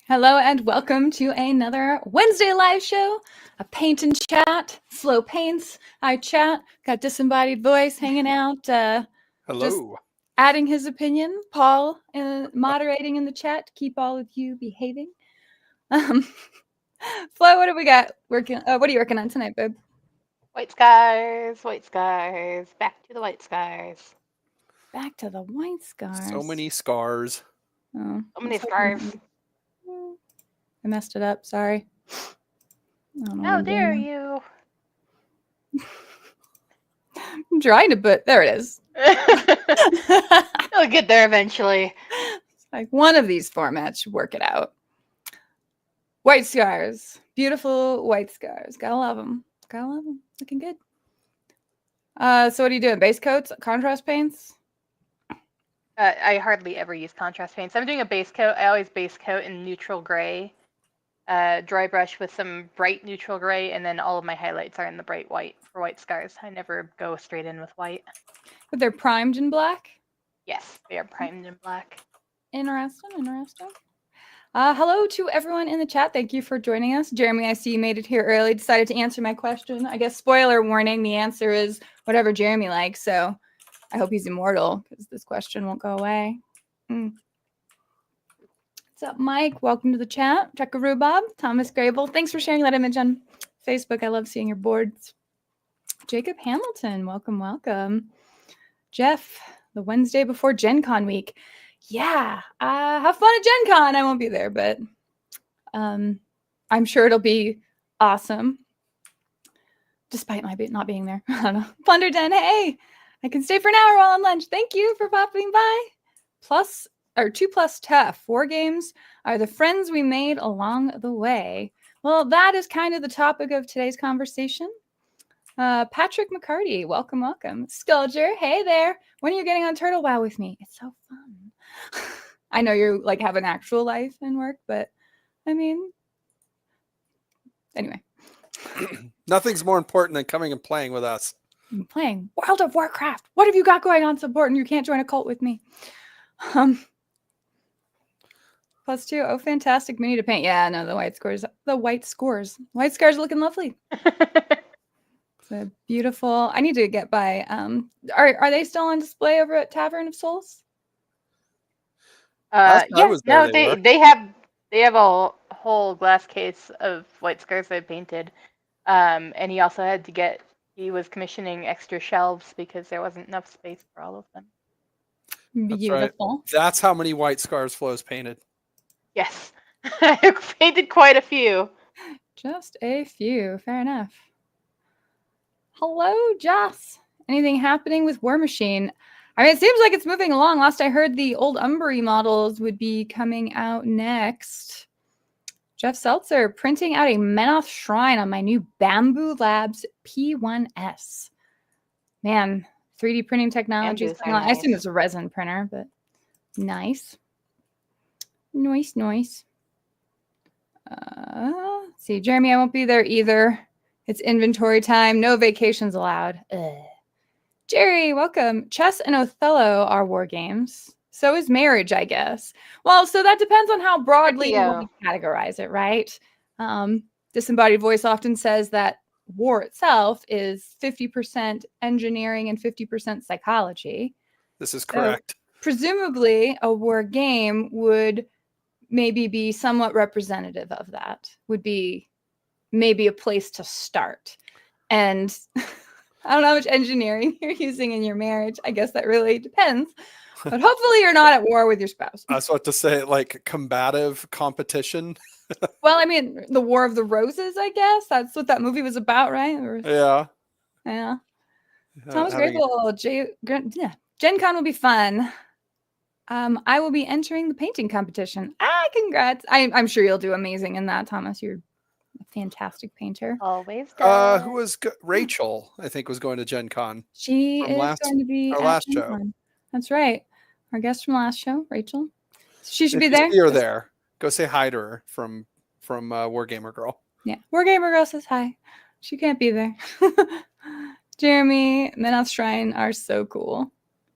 Hello and welcome to another Wednesday live show. A paint and chat. Slow paints. I chat. Got disembodied voice hanging out. Just Hello. adding his opinion. Paul moderating in the chat to keep all of you behaving. Flo, what do we got working? What are you working on tonight, babe? White skies, white skies, back to the white skies. Back to the white scars. So many scars. Oh, So many scars. I messed it up. Sorry. How dare you? I'm trying to put. There it is. You'll get there eventually. Like one of these formats should work it out. White scars. Beautiful white scars. Gotta love them. Gotta love them. Looking good. So what are you doing? Base coats? Contrast paints? I hardly ever use contrast paints. I'm doing a base coat. I always base coat in neutral gray. Dry brush with some bright neutral gray, and then all of my highlights are in the bright white for white scars. I never go straight in with white. But they're primed in black? Yes, they are primed in black. Interesting. Hello to everyone in the chat. Thank you for joining us. Jeremy, I see you made it here early. Decided to answer my question. I guess spoiler warning, the answer is whatever Jeremy likes. So I hope he's immortal because this question won't go away. What's up, Mike? Welcome to the chat. Chucka Rhubarb, Thomas Grable. Thanks for sharing that image on Facebook. I love seeing your boards. Jacob Hamilton, welcome. Jeff, the Wednesday before Gen Con week. Yeah, have fun at Gen Con. I won't be there, but I'm sure it'll be awesome. Despite my not being there. I don't know. Plunderden, hey, I can stay for an hour while on lunch. Thank you for popping by. 2+ tough. Wargames are the friends we made along the way. Well, that is kind of the topic of today's conversation. Patrick McCarty, welcome. Skulger, hey there. When are you getting on Turtle Wow with me? It's so fun. I know you like have an actual life and work, but I mean, anyway. Nothing's more important than coming and playing with us. I'm playing World of Warcraft. What have you got going on so important you can't join a cult with me? +2. Oh, fantastic mini to paint. Yeah, no, the white scores. White scars are looking lovely. It's beautiful. I need to get by. Are they still on display over at Tavern of Souls? Yes, no, they have a whole glass case of white scars I painted. And he was commissioning extra shelves because there wasn't enough space for all of them. Beautiful. That's right. That's how many white scars Flo's painted. Yes. I painted quite a few. Just a few. Fair enough. Hello, Joss. Anything happening with War Machine? I mean, it seems like it's moving along. Last I heard, the old Umbry models would be coming out next. Jeff Seltzer, printing out a Menoth shrine on my new Bamboo Labs P1S. Man, 3D printing technology. Nice. I assume it's a resin printer, but nice. Nice. See, Jeremy, I won't be there either. It's inventory time. No vacations allowed. Ugh. Jerry, welcome. Chess and Othello are war games. So is marriage, I guess. Well, so that depends on how broadly you categorize it, right? Disembodied voice often says that war itself is 50% engineering and 50% psychology. This is correct. So, presumably, a war game would maybe be somewhat representative of that. Would be maybe a place to start. And I don't know how much engineering you're using in your marriage. I guess that really depends. But hopefully you're not at war with your spouse. I was about to say, like, combative competition. Well, I mean, the War of the Roses, I guess. That's what that movie was about, right? Yeah. Thomas Grable, Gen Con will be fun. I will be entering the painting competition. Congrats. I'm sure you'll do amazing in that, Thomas. You're a fantastic painter. Always does. Who was Rachel, I think, was going to Gen Con. She is going to be our last show. Con. That's right. Our guest from last show, Rachel. She should be there. If you're there, go say hi to her from Wargamer Girl. Yeah, Wargamer Girl says hi. She can't be there. Jeremy, Menoth Shrine are so cool.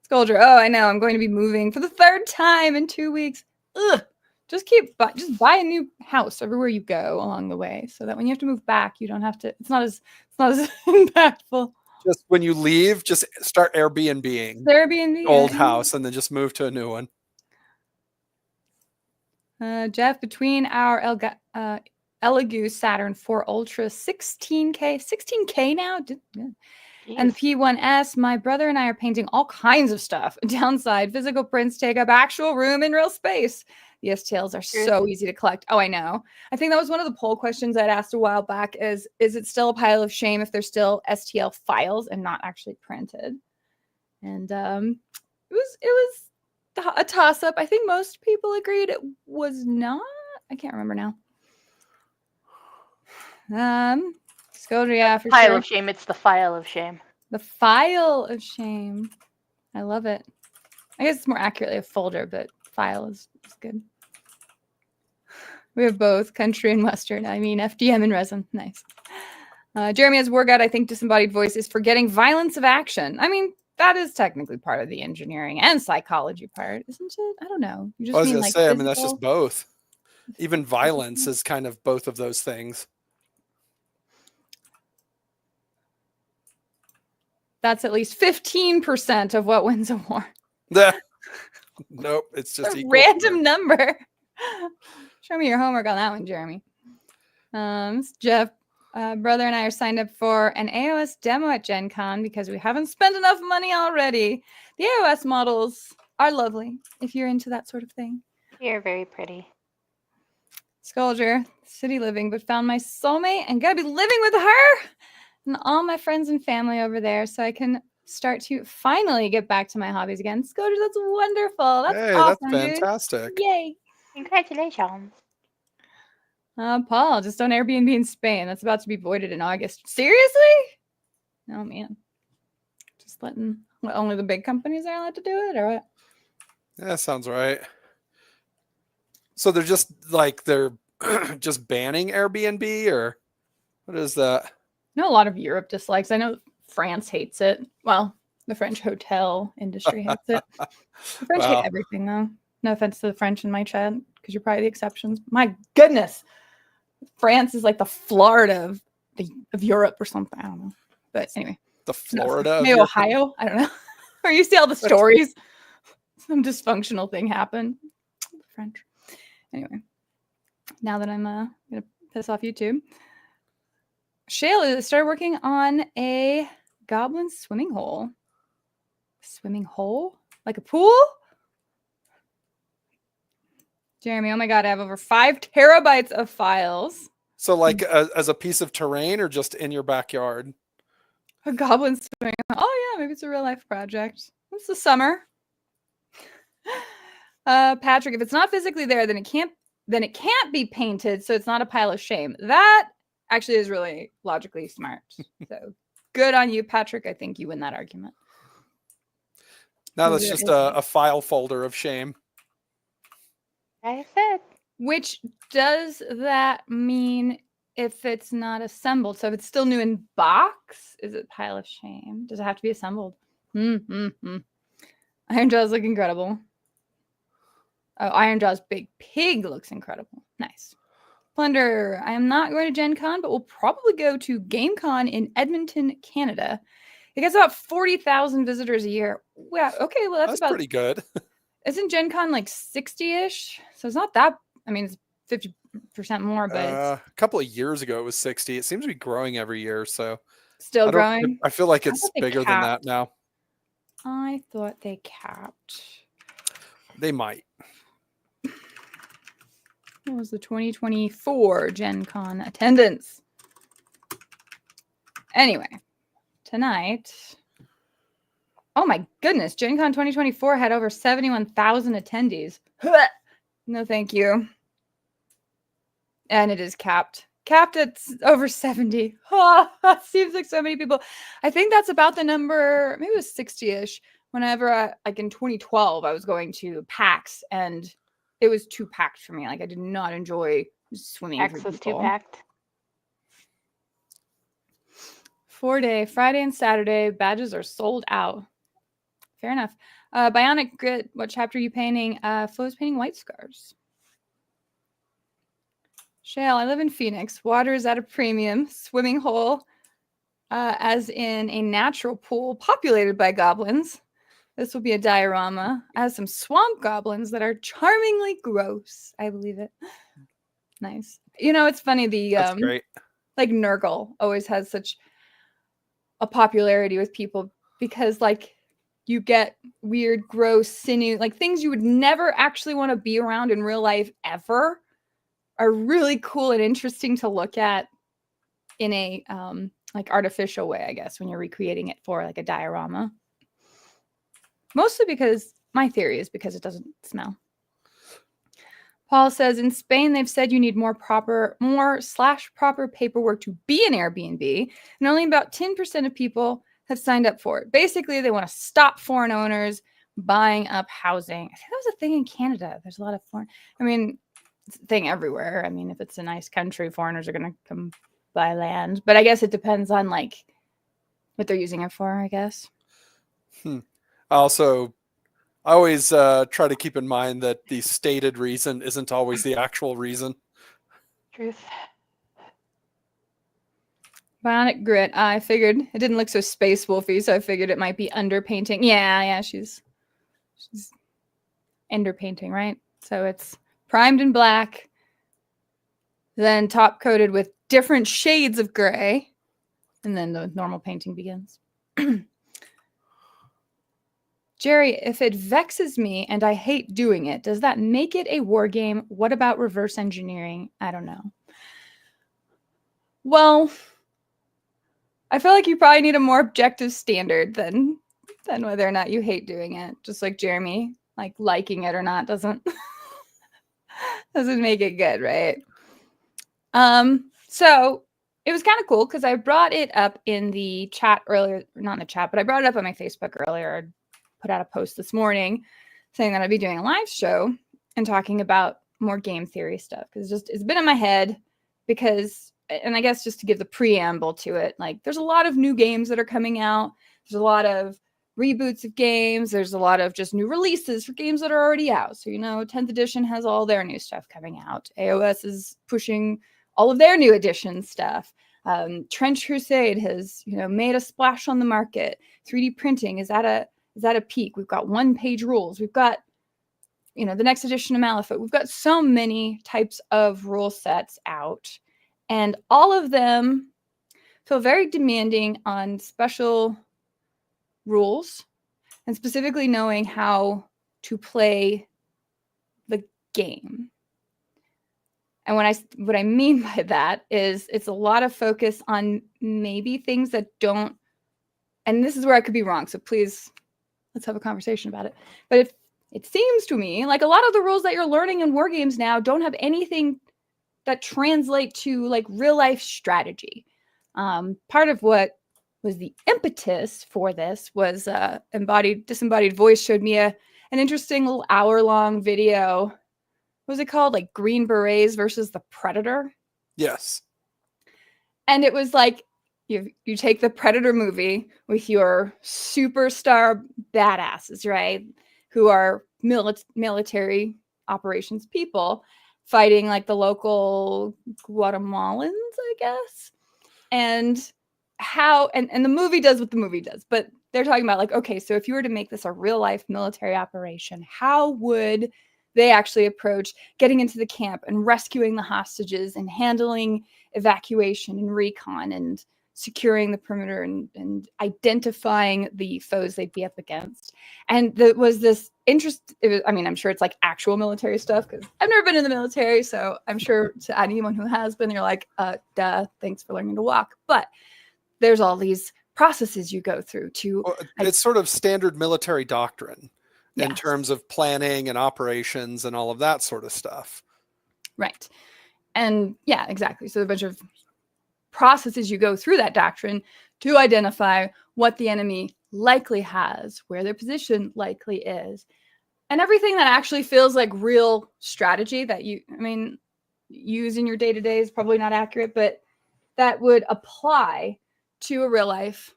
Scoldra, oh, I know. I'm going to be moving for the 3rd time in 2 weeks. Ugh, Just buy a new house everywhere you go along the way, so that when you have to move back, you don't have to. It's not as impactful. Just when you leave, just start Airbnb-ing Airbnb old house and then just move to a new one. Jeff, between our Elegoo Saturn 4 Ultra 16K now, and the P1S, my brother and I are painting all kinds of stuff. Downside, physical prints take up actual room in real space. The STLs are so easy to collect. Oh, I know. I think that was one of the poll questions I'd asked a while back is it still a pile of shame if they're still STL files and not actually printed? And it was a toss-up. I think most people agreed it was not. I can't remember now. Scoldry, yeah, for pile sure. of shame. It's the file of shame. The file of shame. I love it. I guess it's more accurately a folder, but file is good. We have both country and Western. I mean, FDM and resin. Nice. Jeremy has Wargout. I think disembodied voice is forgetting violence of action. I mean, that is technically part of the engineering and psychology part, isn't it? I don't know. You just I was mean gonna like say, physical? I mean, that's just both. Even violence is kind of both of those things. That's at least 15% of what wins a war. Nope, it's just a random number. Show me your homework on that one, Jeremy. Jeff, brother and I are signed up for an AOS demo at Gen Con because we haven't spent enough money already. The AOS models are lovely if you're into that sort of thing. You're very pretty. Scoldger, city living, but found my soulmate and gotta be living with her and all my friends and family over there so I can start to finally get back to my hobbies again. Scoldger, that's wonderful. That's awesome, that's fantastic. Dude. Yay. Congratulations. Paul, just on Airbnb in Spain. That's about to be voided in August. Seriously? Oh, man. Just letting only the big companies are allowed to do it, or what? Yeah, sounds right. So they're just just banning Airbnb, or what is that? I know a lot of Europe dislikes. I know France hates it. Well, the French hotel industry hates it. The French hate everything, though. No offense to the French in my chat, because you're probably the exceptions. My goodness. France is like the Florida of Europe or something. I don't know. But anyway. The Florida maybe Ohio? I don't know. Or you see all the stories. Some dysfunctional thing happened. French. Anyway. Now that I'm going to piss off YouTube. Shale started working on a goblin swimming hole. Swimming hole? Like a pool? Jeremy, oh my God, I have over 5 terabytes of files. So like as a piece of terrain or just in your backyard? A goblin swimming. Oh yeah, maybe it's a real life project. It's the summer. Patrick, if it's not physically there, then it can't be painted, so it's not a pile of shame. That actually is really logically smart. So good on you, Patrick. I think you win that argument. Now that's just a file folder of shame. I said. Which does that mean if it's not assembled? So if it's still new in box, is it pile of shame? Does it have to be assembled? Iron Jaw's look incredible. Oh, Iron Jaw's big pig looks incredible. Nice. Plunder, I am not going to Gen Con, but we'll probably go to GameCon in Edmonton, Canada. It gets about 40,000 visitors a year. Wow. Okay, well that's about pretty good. Isn't Gen Con like 60-ish? So it's not that. I mean, it's 50% more, but a couple of years ago it was 60. It seems to be growing every year. So still growing. I feel like it's bigger than that now. I thought they capped. They might. What was the 2024 Gen Con attendance? Anyway, tonight. Oh my goodness, Gen Con 2024 had over 71,000 attendees. No, thank you. And it is capped. Capped at over 70. Oh, that seems like so many people. I think that's about the number, maybe it was 60-ish. Whenever, like in 2012, I was going to PAX, and it was too packed for me. Like, I did not enjoy swimming. PAX was too packed. 4-day, Friday and Saturday, badges are sold out. Fair enough. Bionic Grit, what chapter are you painting? Flo's painting White Scars. Shale, I live in Phoenix. Water is at a premium. Swimming hole, as in a natural pool populated by goblins. This will be a diorama. It has some swamp goblins that are charmingly gross. I believe it. Nice. You know, it's funny. That's great. Like Nurgle always has such a popularity with people because, like, you get weird, gross, sinew, like things you would never actually want to be around in real life ever are really cool and interesting to look at in a like artificial way, I guess, when you're recreating it for like a diorama. Mostly because my theory is because it doesn't smell. Paul says in Spain they've said you need more proper paperwork to be an Airbnb, and only about 10% of people have signed up for it. Basically, they want to stop foreign owners buying up housing. I think that was a thing in Canada. There's a lot of foreign. I mean, it's a thing everywhere. I mean, if it's a nice country, foreigners are going to come buy land. But I guess it depends on like what they're using it for, I guess. I always try to keep in mind that the stated reason isn't always the actual reason. Truth. Bionic Grit. I figured it didn't look so space wolfy, so I figured it might be underpainting. Yeah, she's underpainting, right? So it's primed in black, then top coated with different shades of gray, and then the normal painting begins. Jerry, if it vexes me and I hate doing it, does that make it a war game? What about reverse engineering? I don't know. Well, I feel like you probably need a more objective standard than whether or not you hate doing it. Just like Jeremy, like liking it or not doesn't make it good, right? So it was kind of cool because I brought it up in the chat earlier, not in the chat, but I brought it up on my Facebook earlier. I put out a post this morning saying that I'd be doing a live show and talking about more game theory stuff because it's been in my head because, and I guess just to give the preamble to it, like there's a lot of new games that are coming out. There's a lot of reboots of games. There's a lot of just new releases for games that are already out. So, 10th edition has all their new stuff coming out. AOS is pushing all of their new edition stuff. Trench Crusade has, made a splash on the market. 3D printing is at a peak. We've got one-page rules. We've got, the next edition of Malifaux. We've got so many types of rule sets out, and all of them feel very demanding on special rules and specifically knowing how to play the game. And what I mean by that is it's a lot of focus on maybe things that don't, and this is where I could be wrong, so please let's have a conversation about it. But it seems to me like a lot of the rules that you're learning in Wargames now don't have anything that translate to like real life strategy. Part of what was the impetus for this was Disembodied Voice showed me an interesting little hour-long video. What was it called? Like Green Berets versus the Predator? Yes. And it was like, you take the Predator movie with your superstar badasses, right? Who are military operations people fighting like the local Guatemalans, I guess. And the movie does what the movie does, but they're talking about like, okay, so if you were to make this a real life military operation, how would they actually approach getting into the camp and rescuing the hostages and handling evacuation and recon and securing the perimeter and identifying the foes they'd be up against? And there was this interest. I'm sure it's like actual military stuff because I've never been in the military, so I'm sure to anyone who has been, you're like, duh, thanks for learning to walk. But there's all these processes you go through to. It's sort of standard military doctrine in terms of planning and operations and all of that sort of stuff. Right. And yeah, exactly. So a bunch of processes you go through that doctrine to identify what the enemy likely has, where their position likely is, and everything that actually feels like real strategy that you use in your day-to-day is probably not accurate, but that would apply to a real life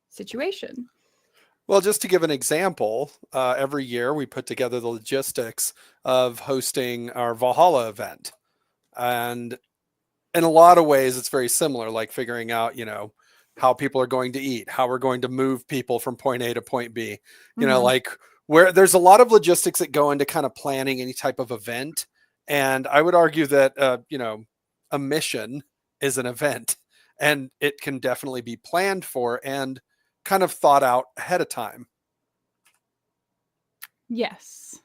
situation. Well, just to give an example, every year we put together the logistics of hosting our Valhalla event. And in a lot of ways, it's very similar, like figuring out, how people are going to eat, how we're going to move people from point A to point B, Mhm. like where there's a lot of logistics that go into kind of planning any type of event. And I would argue that, a mission is an event, and it can definitely be planned for and kind of thought out ahead of time. Yes.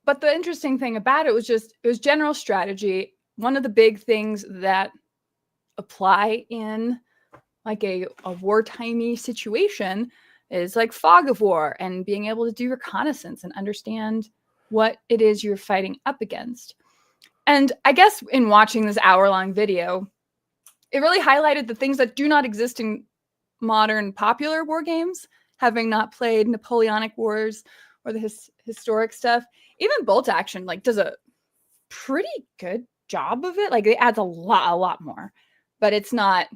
But the interesting thing about it was general strategy. One of the big things that apply in like a wartimey situation is like fog of war and being able to do reconnaissance and understand what it is you're fighting up against. And I guess in watching this hour-long video, it really highlighted the things that do not exist in modern popular war games, having not played Napoleonic Wars or the historic stuff. Even Bolt Action like does a pretty good job of it. Like it adds a lot more, but it's not,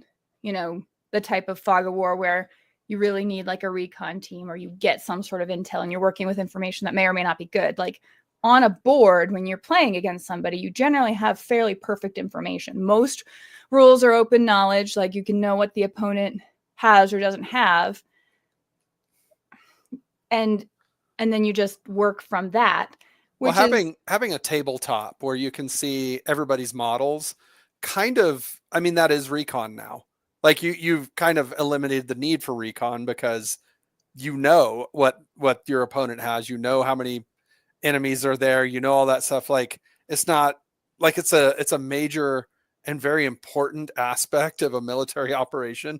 the type of fog of war where you really need like a recon team or you get some sort of intel and you're working with information that may or may not be good. Like on a board, when you're playing against somebody, you generally have fairly perfect information. Most rules are open knowledge, like you can know what the opponent has or doesn't have, and then you just work from that, Well, which is having a tabletop where you can see everybody's models, kind of, I mean, that is recon now. Like you've kind of eliminated the need for recon because you know what your opponent has, how many enemies are there, all that stuff. Like it's not like it's a major and very important aspect of a military operation.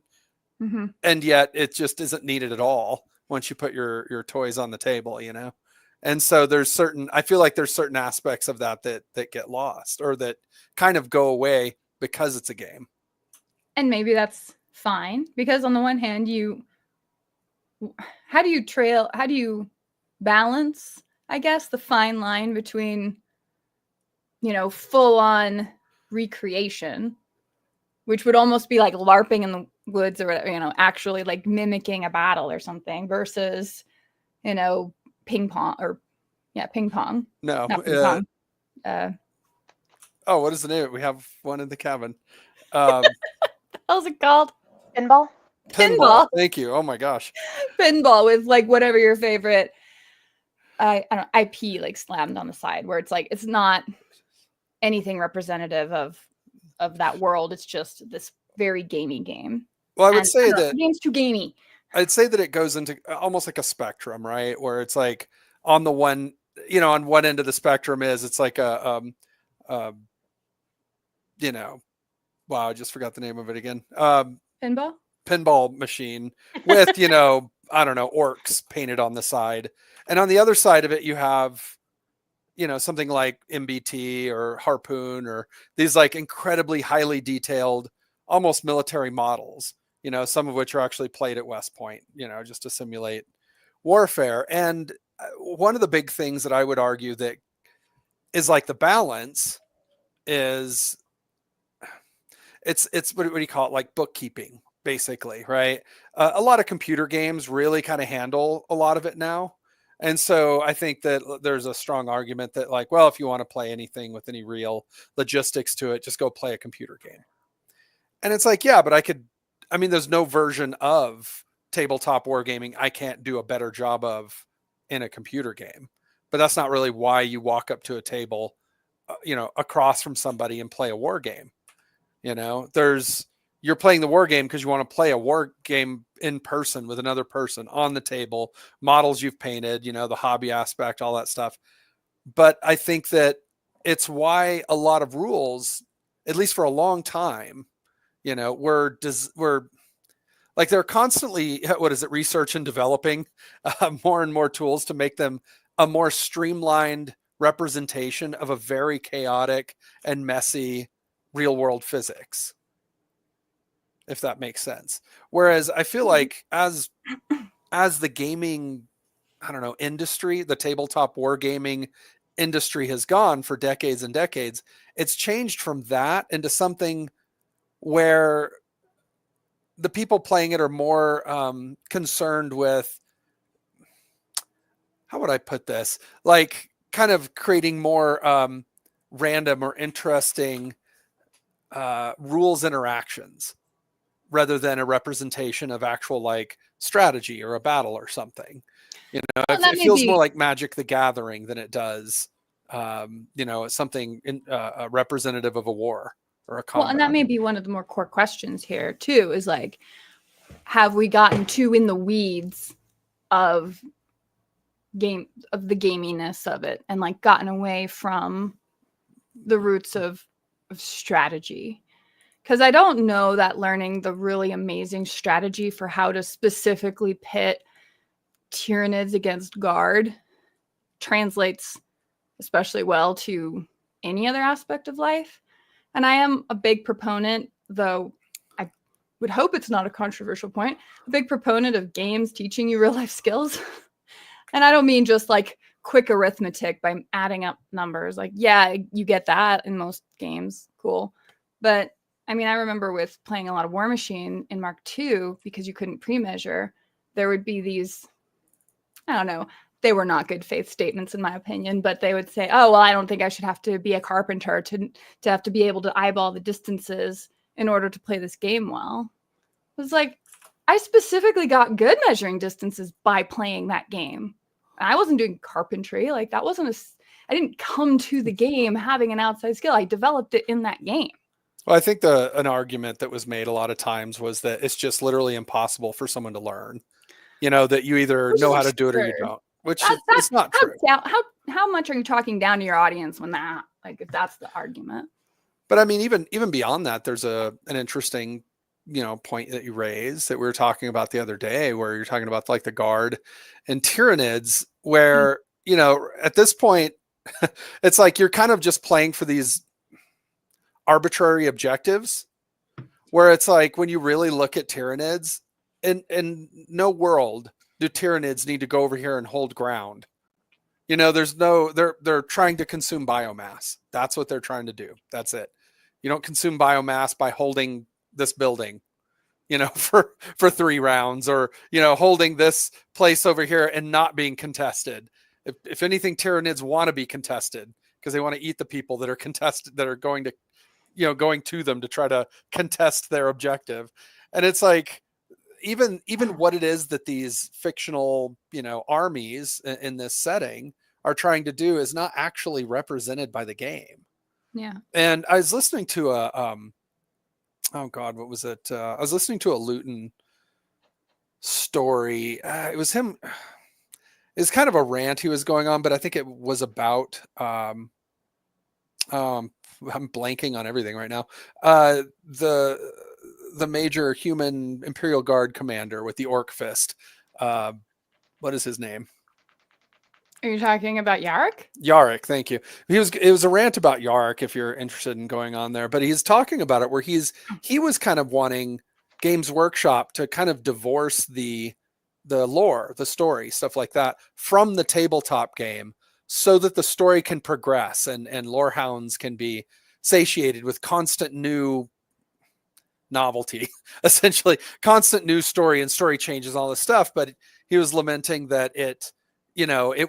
Mhm. And yet it just isn't needed at all once you put your toys on the table. And so I feel like there's certain aspects of that get lost or that kind of go away because it's a game. And maybe that's fine because on the one hand, how do you balance, I guess, the fine line between, full on recreation, which would almost be like LARPing in the woods or whatever, actually like mimicking a battle or something versus, ping pong ping pong, No. not ping pong. Uh, Oh, what is the name? We have one in the cabin. Um, how's it called? Pinball. Pinball. Thank you. Oh my gosh. Pinball with like whatever your favorite I don't know, IP like slammed on the side where it's like it's not anything representative of that world. It's just this very gamey game. Well, And the game's too gamey. I'd say that it goes into almost like a spectrum, right? Where it's like on the one, on one end of the spectrum it's like um, wow, I just forgot the name of it again. Pinball machine with, I don't know, orcs painted on the side. And on the other side of it, you have, something like MBT or Harpoon or these like incredibly highly detailed, almost military models, some of which are actually played at West Point, just to simulate warfare. And one of the big things that I would argue that is like the balance is it's what do you call it? Like bookkeeping, basically, right? A lot of computer games really kind of handle a lot of it now. And so I think that there's a strong argument that like, well, if you want to play anything with any real logistics to it, just go play a computer game. And it's like, yeah, but there's no version of tabletop wargaming I can't do a better job of in a computer game. But that's not really why you walk up to a table, across from somebody and play a war game. You're playing the war game because you want to play a war game in person with another person on the table, models you've painted, the hobby aspect, all that stuff. But I think that it's why a lot of rules, at least for a long time, were like they're constantly, research and developing more and more tools to make them a more streamlined representation of a very chaotic and messy real world physics, if that makes sense. Whereas I feel like as the gaming, I don't know, industry, the tabletop wargaming industry has gone for decades and decades, it's changed from that into something where the people playing it are more concerned with, how would I put this? Like kind of creating more random or interesting rules interactions rather than a representation of actual like strategy or a battle or something. You know, it feels more like Magic the Gathering than it does, you know, something representative of a war or a combat. Well, and that may be one of the more core questions here too, is like, have we gotten too in the weeds of the gaminess of it and like gotten away from the roots of strategy? Because I don't know that learning the really amazing strategy for how to specifically pit Tyranids against Guard translates especially well to any other aspect of life. And I am a big proponent, though I would hope it's not a controversial point, a big proponent of games teaching you real life skills. And I don't mean just like quick arithmetic by adding up numbers. Like, yeah, you get that in most games. Cool. But I mean, I remember with playing a lot of War Machine in Mark II, because you couldn't pre-measure, there would be these, I don't know, they were not good faith statements in my opinion, but they would say, oh, well, I don't think I should have to be a carpenter to have to be able to eyeball the distances in order to play this game well. It was like, I specifically got good measuring distances by playing that game. I wasn't doing carpentry. Like that wasn't I didn't come to the game having an outside skill. I developed it in that game. Well, I think an argument that was made a lot of times was that it's just literally impossible for someone to learn. You know, that you either know how to do it or you don't. Which is not true. How much are you talking down to your audience when if that's the argument? But I mean, even beyond that, there's an interesting, you know, point that you raised that we were talking about the other day, where you're talking about like the Guard and Tyranids, where, you know, at this point, it's like you're kind of just playing for these arbitrary objectives, where it's like when you really look at Tyranids, in no world do Tyranids need to go over here and hold ground. You know, they're trying to consume biomass. That's what they're trying to do. That's it. You don't consume biomass by holding this building, you know, for 3 rounds, or, you know, holding this place over here and not being contested. If anything, Tyranids want to be contested because they want to eat the people that are contested, that are going to, you know, going to them to try to contest their objective. And it's like, even what it is that these fictional, you know, armies in this setting are trying to do is not actually represented by the game. Yeah. And I was listening to oh God, what was it? I was listening to a Luton story. It was him. It's kind of a rant he was going on, but I think it was about, I'm blanking on everything right now. The major human Imperial Guard commander with the orc fist. What is his name? Are you talking about Yarrick? Yarrick, thank you. It was a rant about Yarrick, if you're interested in going on there, but he's talking about it where he was kind of wanting Games Workshop to kind of divorce the lore, the story, stuff like that from the tabletop game, so that the story can progress and lore hounds can be satiated with constant new novelty, essentially constant new story and story changes, all this stuff. But he was lamenting that it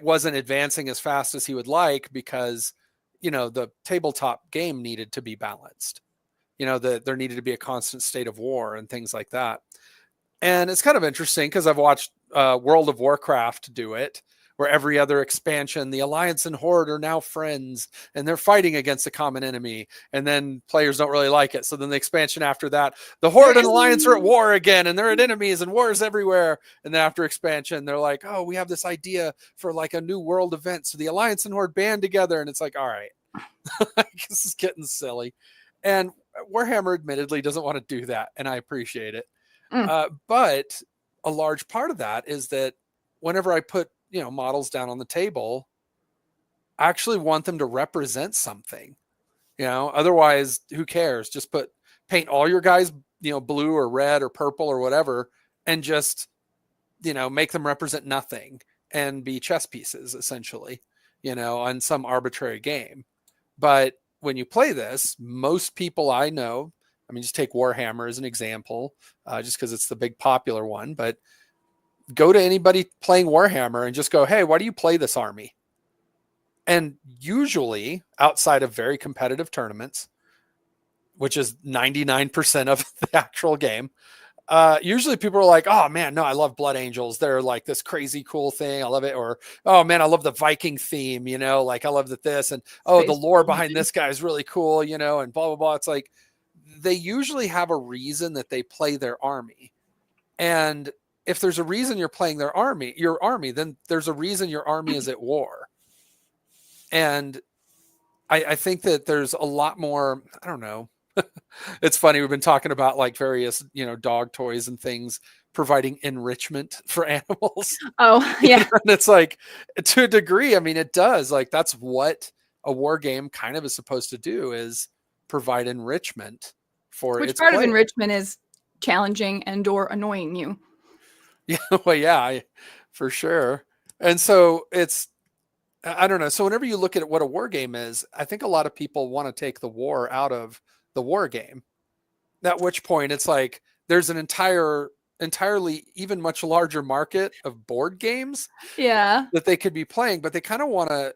wasn't advancing as fast as he would like, because, you know, the tabletop game needed to be balanced, you know, that there needed to be a constant state of war and things like that. And it's kind of interesting because I've watched World of Warcraft do it, where every other expansion, the Alliance and Horde are now friends and they're fighting against a common enemy. And then players don't really like it. So then the expansion after that, the Horde and Alliance are at war again and they're at enemies and wars everywhere. And then after expansion, they're like, oh, we have this idea for like a new world event. So the Alliance and Horde band together. And it's like, all right, this is getting silly. And Warhammer admittedly doesn't want to do that. And I appreciate it. But a large part of that is that whenever I put, you know, models down on the table, I actually want them to represent something, you know, otherwise who cares? Just paint all your guys, you know, blue or red or purple or whatever, and just, you know, make them represent nothing and be chess pieces essentially, you know, on some arbitrary game. But when you play this, most people I know, I mean, just take Warhammer as an example, just because it's the big popular one, but go to anybody playing Warhammer and just go, hey, why do you play this army? And usually outside of very competitive tournaments, which is 99% of the actual game, usually people are like, oh man, no, I love Blood Angels. They're like this crazy cool thing. I love it. Or, oh man, I love the Viking theme, you know, like I love that this, and oh, the lore behind this guy is really cool, you know, and blah, blah, blah. It's like, they usually have a reason that they play their army. And if there's a reason you're playing your army, then there's a reason your army is at war. And I think that there's a lot more, I don't know. It's funny. We've been talking about like various, you know, dog toys and things providing enrichment for animals. Oh, yeah. And it's like, to a degree, I mean, it does. Like, that's what a war game kind of is supposed to do, is provide enrichment for Which its part player. of enrichment is challenging and or annoying you. Yeah, well, yeah, for sure. And so it's, I don't know. So whenever you look at what a war game is, I think a lot of people want to take the war out of the war game. At which point it's like there's an entirely even much larger market of board games that they could be playing, but they kind of want to,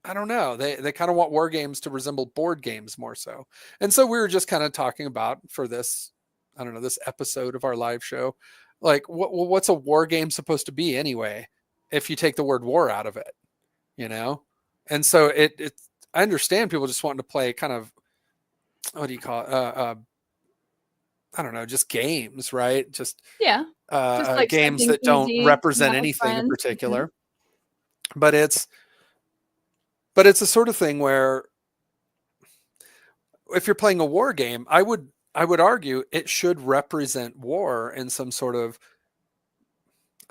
I don't know, they kind of want war games to resemble board games more so. And so we were just kind of talking about, for this, I don't know, this episode of our live show, like what's a war game supposed to be anyway, if you take the word war out of it, you know? And so I understand people just wanting to play kind of, what do you call it? I don't know, just games, right? Just like games that don't represent anything in particular. Mm-hmm. But it's a sort of thing where if you're playing a war game, I would argue it should represent war in some sort of,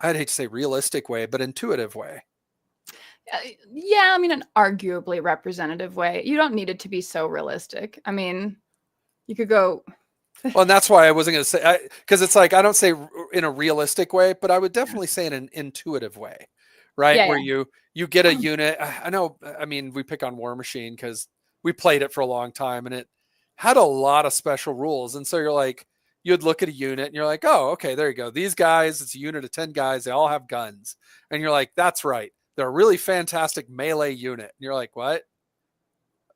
I'd hate to say realistic way, but intuitive way. Yeah, I mean, an arguably representative way. You don't need it to be so realistic. I mean, you could go. Well, and that's why I wasn't going to say, because it's like, I don't say in a realistic way, but I would definitely say in an intuitive way, right? Yeah, where you get a unit. I know, I mean, we pick on War Machine because we played it for a long time and it had a lot of special rules. And so you're like, you'd look at a unit and you're like, oh, okay, there you go. These guys, it's a unit of 10 guys. They all have guns. And you're like, that's right. They're a really fantastic melee unit. And you're like, what?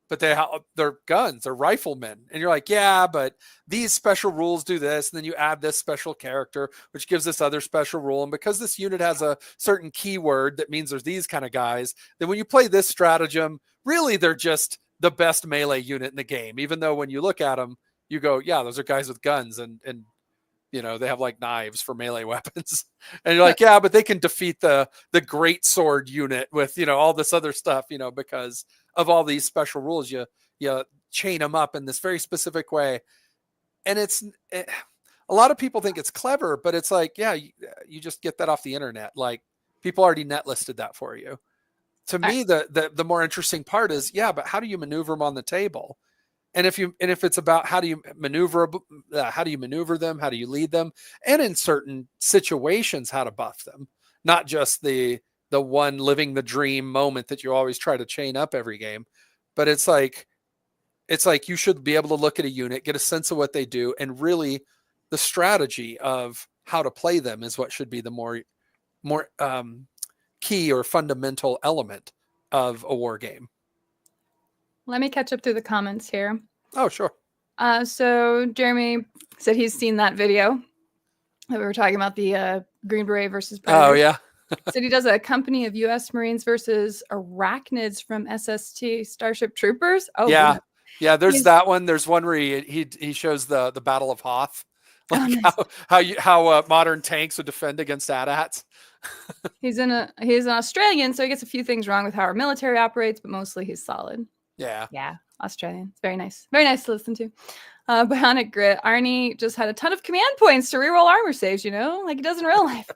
But they're guns, they're riflemen. And you're like, yeah, but these special rules do this. And then you add this special character, which gives this other special rule. And because this unit has a certain keyword that means there's these kind of guys, then when you play this stratagem, really they're just the best melee unit in the game. Even though when you look at them, you go, yeah, those are guys with guns and you know, they have like knives for melee weapons. And you're like, yeah, but they can defeat the great sword unit with, you know, all this other stuff, you know, because of all these special rules. You chain them up in this very specific way. And a lot of people think it's clever, but it's like, yeah, you just get that off the internet. Like, people already net listed that for you. To me, the more interesting part is, yeah, but how do you maneuver them on the table? And if it's about how do you maneuver them, how do you lead them, and in certain situations, how to buff them, not just the one living the dream moment that you always try to chain up every game. But it's like you should be able to look at a unit, get a sense of what they do, and really the strategy of how to play them is what should be the more key or fundamental element of a war game. Let me catch up through the comments here. Oh, sure. So Jeremy said he's seen that video that we were talking about, the Green Beret versus Predators. Oh, yeah. Said he does a company of U.S. Marines versus arachnids from SST Starship Troopers. Oh, yeah. Goodness. Yeah, there's that one. There's one where he shows the Battle of Hoth, like nice. how modern tanks would defend against AT-ATs. He's an Australian, so he gets a few things wrong with how our military operates, but mostly he's solid. Yeah, Australian. It's very nice to listen to. Bionic Grit. Arnie just had a ton of command points to reroll armor saves, you know, like he does in real life.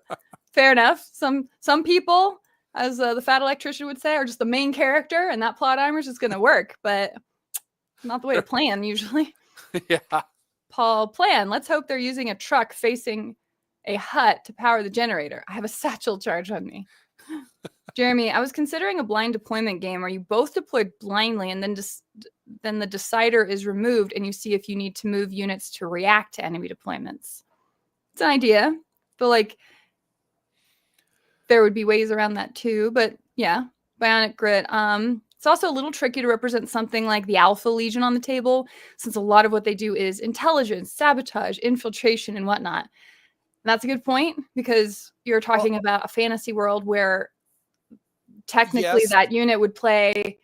Fair enough. Some people, as the fat electrician would say, are just the main character, and that plot armor is just going to work, but not the way to plan usually. Yeah. Paul, plan. Let's hope they're using a truck facing a hut to power the generator. I have a satchel charge on me. Jeremy, I was considering a blind deployment game where you both deployed blindly and then the decider is removed and you see if you need to move units to react to enemy deployments. It's an idea. But like there would be ways around that too. But yeah. Bionic Grit. It's also a little tricky to represent something like the Alpha Legion on the table, since a lot of what they do is intelligence, sabotage, infiltration, and whatnot. And that's a good point, because you're talking about a fantasy world where technically that unit would play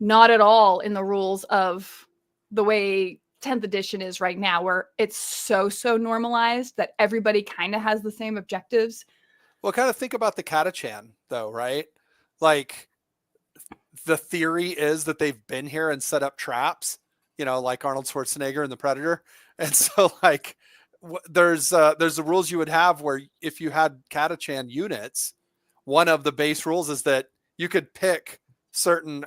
not at all in the rules of the way 10th edition is right now, where it's so normalized that everybody kind of has the same objectives. Well, kind of think about the Catachan, though, right? Like, the theory is that they've been here and set up traps, like Arnold Schwarzenegger in The Predator. And so, like, there's the rules you would have where if you had Catachan units, one of the base rules is that you could pick certain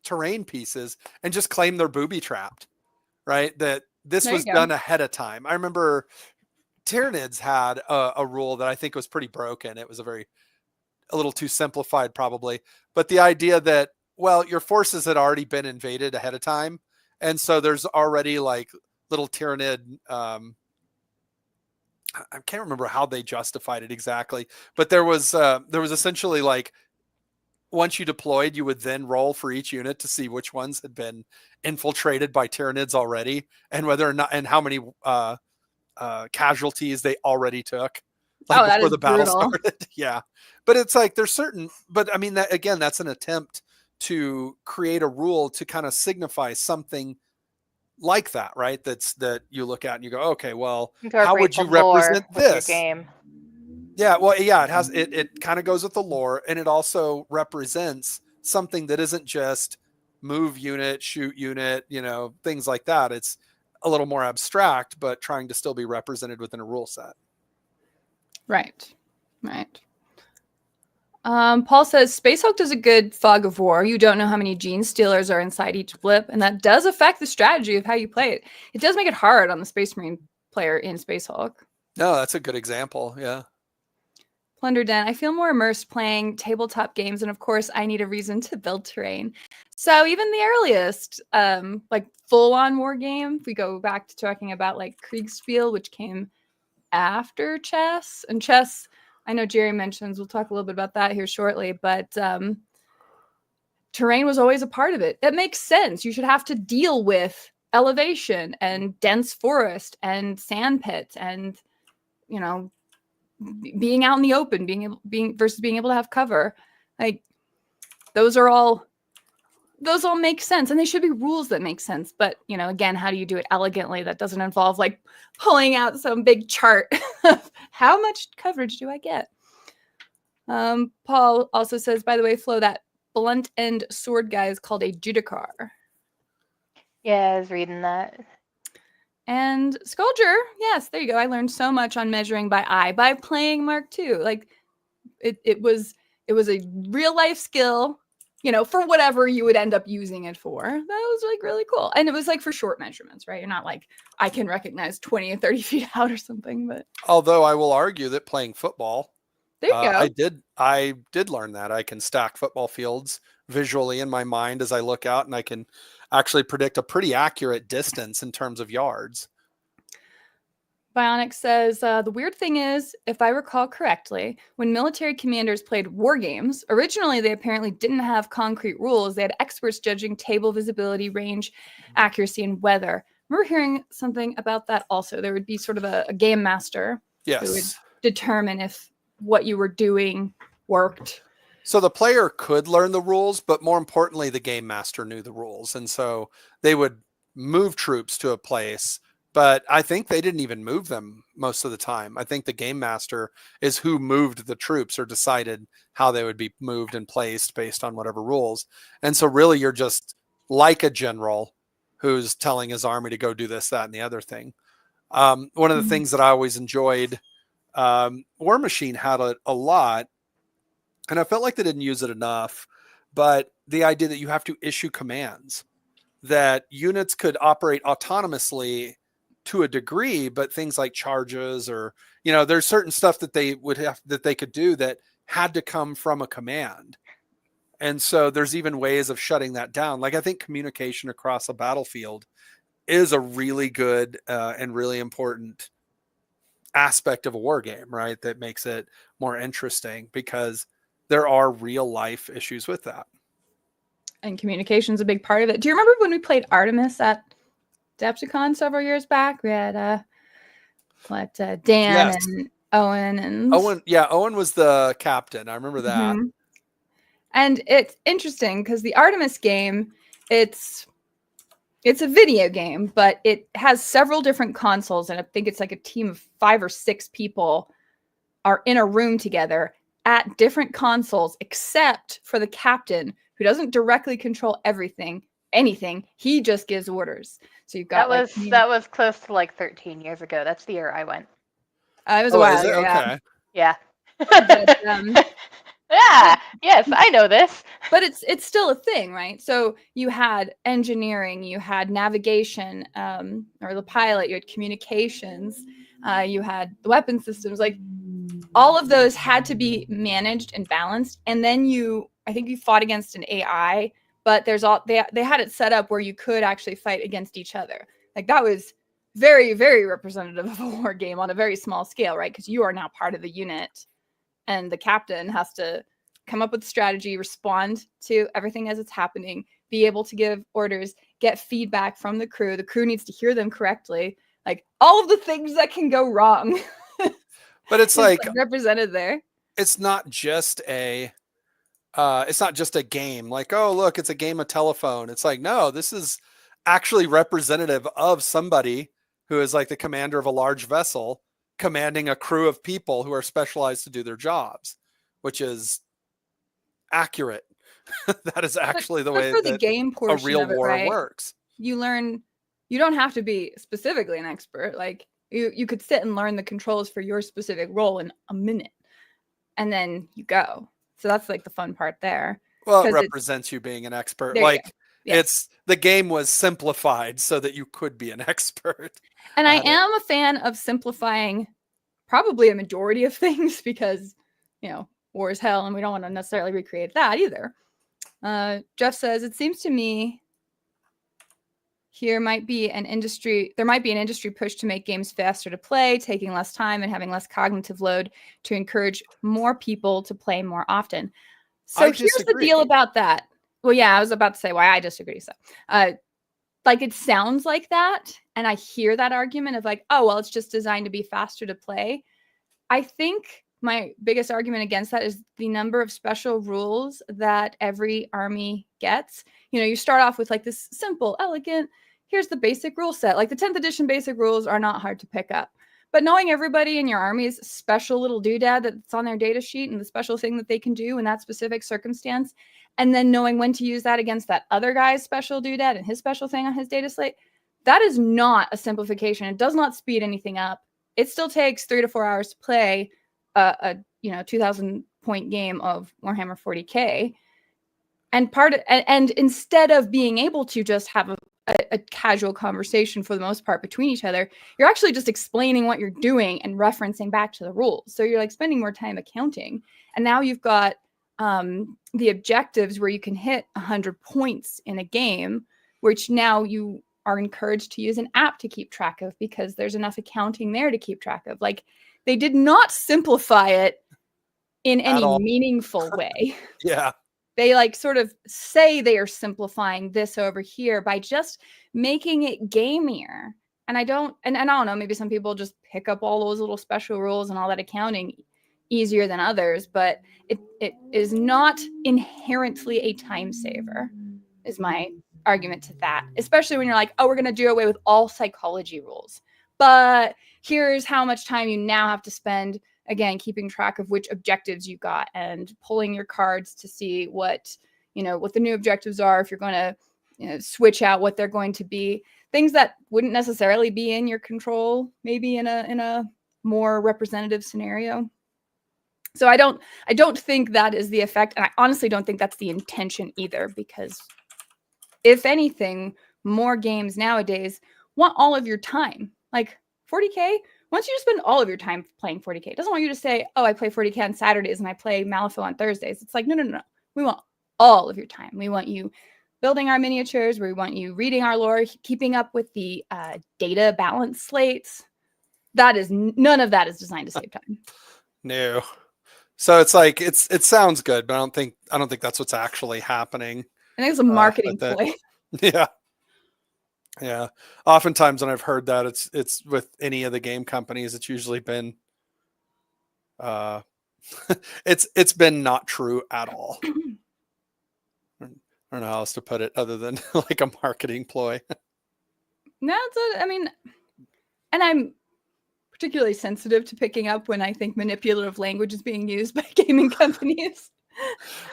terrain pieces and just claim they're booby trapped, right? That this was done ahead of time. I remember Tyranids had a rule that I think was pretty broken. It was a little too simplified probably, but the idea that, well, your forces had already been invaded ahead of time. And so there's already like little Tyranid, I can't remember how they justified it exactly, but there was essentially like, once you deployed, you would then roll for each unit to see which ones had been infiltrated by Tyranids already, and whether or not, and how many casualties they already took, like before the battle started. Yeah. But it's like, but I mean, that again, that's an attempt to create a rule to kind of signify something like that, right? That you look at and you go, okay, well, how would you represent this game? Yeah, well, yeah, it kind of goes with the lore, and it also represents something that isn't just move unit, shoot unit, things like that. It's a little more abstract, but trying to still be represented within a rule set. Right. Paul says Space Hulk does a good fog of war. You don't know how many gene stealers are inside each blip, and that does affect the strategy of how you play it. It does make it hard on the Space Marine player in Space Hulk. No, that's a good example. Yeah. Plunder Den, I feel more immersed playing tabletop games, and of course I need a reason to build terrain. So even the earliest like full-on war game, if we go back to talking about like Kriegspiel, which came after chess, and chess, I know Jerry mentions, we'll talk a little bit about that here shortly, but terrain was always a part of it. That makes sense. You should have to deal with elevation and dense forest and sand pits and being out in the open, versus being able to have cover. Like those all make sense, and they should be rules that make sense. But again, how do you do it elegantly that doesn't involve like pulling out some big chart of how much coverage do I get? Paul also says, by the way, Flo, that blunt end sword guy is called a Judicar. Yeah, I was reading that. And Sculpture, yes, there you go. I learned so much on measuring by eye by playing Mark II. Like it was a real life skill, for whatever you would end up using it for. That was like really cool. And it was like for short measurements, right? You're not like, I can recognize 20 and 30 feet out or something, but. Although I will argue that playing football, there you go. I did learn that I can stack football fields visually in my mind as I look out, and I can actually predict a pretty accurate distance in terms of yards. Bionic says, the weird thing is, if I recall correctly, when military commanders played war games, originally they apparently didn't have concrete rules. They had experts judging table visibility, range, accuracy, and weather. I remember hearing something about that also. There would be sort of a game master who would determine if what you were doing worked. So the player could learn the rules, but more importantly, the game master knew the rules. And so they would move troops to a place, but I think they didn't even move them most of the time. I think the game master is who moved the troops or decided how they would be moved and placed based on whatever rules. And so really you're just like a general who's telling his army to go do this, that, and the other thing. One of the things that I always enjoyed, War Machine had a lot, and I felt like they didn't use it enough, but the idea that you have to issue commands, that units could operate autonomously to a degree, but things like charges or, there's certain stuff that they could do that had to come from a command. And so there's even ways of shutting that down. Like I think communication across a battlefield is a really good and really important aspect of a war game, right? That makes it more interesting because there are real life issues with that. And communication's a big part of it. Do you remember when we played Artemis at Adepticon several years back? We had Dan Yes. and Owen and Owen was the captain. I remember that. Mm-hmm. And it's interesting because the Artemis game, it's a video game, but it has several different consoles, and I think it's like a team of 5 or 6 people are in a room together at different consoles, except for the captain, who doesn't directly control anything. He just gives orders. So you've got that was close to like 13 years ago. That's the year I went. It was a while ago. Okay. Yeah. But, yeah. Yes, I know this. But it's still a thing, right? So you had engineering, you had navigation, or the pilot, you had communications, you had the weapon systems. Like all of those had to be managed and balanced. And then I think you fought against an AI, but they had it set up where you could actually fight against each other. Like that was very, very representative of a war game on a very small scale, right? Because you are now part of the unit, and the captain has to come up with strategy, respond to everything as it's happening, be able to give orders, get feedback from the crew. The crew needs to hear them correctly. Like all of the things that can go wrong. But it's like represented there. It's not just a game. Like, oh, look, it's a game of telephone. It's like, no, this is actually representative of somebody who is like the commander of a large vessel commanding a crew of people who are specialized to do their jobs, which is accurate. That is actually the way the game portion a real of it, war right? works. You learn, you don't have to be specifically an expert. Like you could sit and learn the controls for your specific role in a minute, and then you go. So that's like the fun part there. Well, it represents you being an expert. Like the game was simplified so that you could be an expert. And I am a fan of simplifying probably a majority of things because, war is hell and we don't want to necessarily recreate that either. Jeff says, it seems to me there might be an industry push to make games faster to play, taking less time and having less cognitive load to encourage more people to play more often. So here's the deal about that. Well, yeah, I was about to say why I disagree. So, like it sounds like that, and I hear that argument of like, oh, well, it's just designed to be faster to play. I think my biggest argument against that is the number of special rules that every army gets. You start off with like this simple, elegant, here's the basic rule set. Like the 10th edition basic rules are not hard to pick up. But knowing everybody in your army's special little doodad that's on their data sheet and the special thing that they can do in that specific circumstance, and then knowing when to use that against that other guy's special doodad and his special thing on his data slate, that is not a simplification. It does not speed anything up. It still takes 3 to 4 hours to play a 2,000 point game of Warhammer 40K. And instead of being able to just have a casual conversation for the most part between each other, you're actually just explaining what you're doing and referencing back to the rules. So you're like spending more time accounting. And now you've got the objectives where you can hit 100 points in a game, which now you are encouraged to use an app to keep track of because there's enough accounting there to keep track of. Like they did not simplify it in any meaningful way. Yeah. They like sort of say they are simplifying this over here by just making it gamier. And I don't know, maybe some people just pick up all those little special rules and all that accounting easier than others, but it is not inherently a time saver, is my argument to that. Especially when you're like, oh, we're going to do away with all psychology rules. But here's how much time you now have to spend, again, keeping track of which objectives you got and pulling your cards to see what the new objectives are, if you're going to switch out what they're going to be, things that wouldn't necessarily be in your control, maybe in a more representative scenario. So I don't think that is the effect. And I honestly don't think that's the intention either, because if anything, more games nowadays want all of your time. Like 40K, once you spend all of your time playing 40K, it doesn't want you to say, oh, I play 40K on Saturdays and I play Malifaux on Thursdays. It's like, no. We want all of your time. We want you building our miniatures. We want you reading our lore, keeping up with the data balance slates. None of that is designed to save time. No. So it's like it sounds good, but I don't think that's what's actually happening. I think it's a marketing play. Yeah. Yeah. Oftentimes when I've heard that, it's with any of the game companies, it's usually been it's been not true at all. I don't know how else to put it other than like a marketing ploy. No, I mean, and I'm particularly sensitive to picking up when I think manipulative language is being used by gaming companies.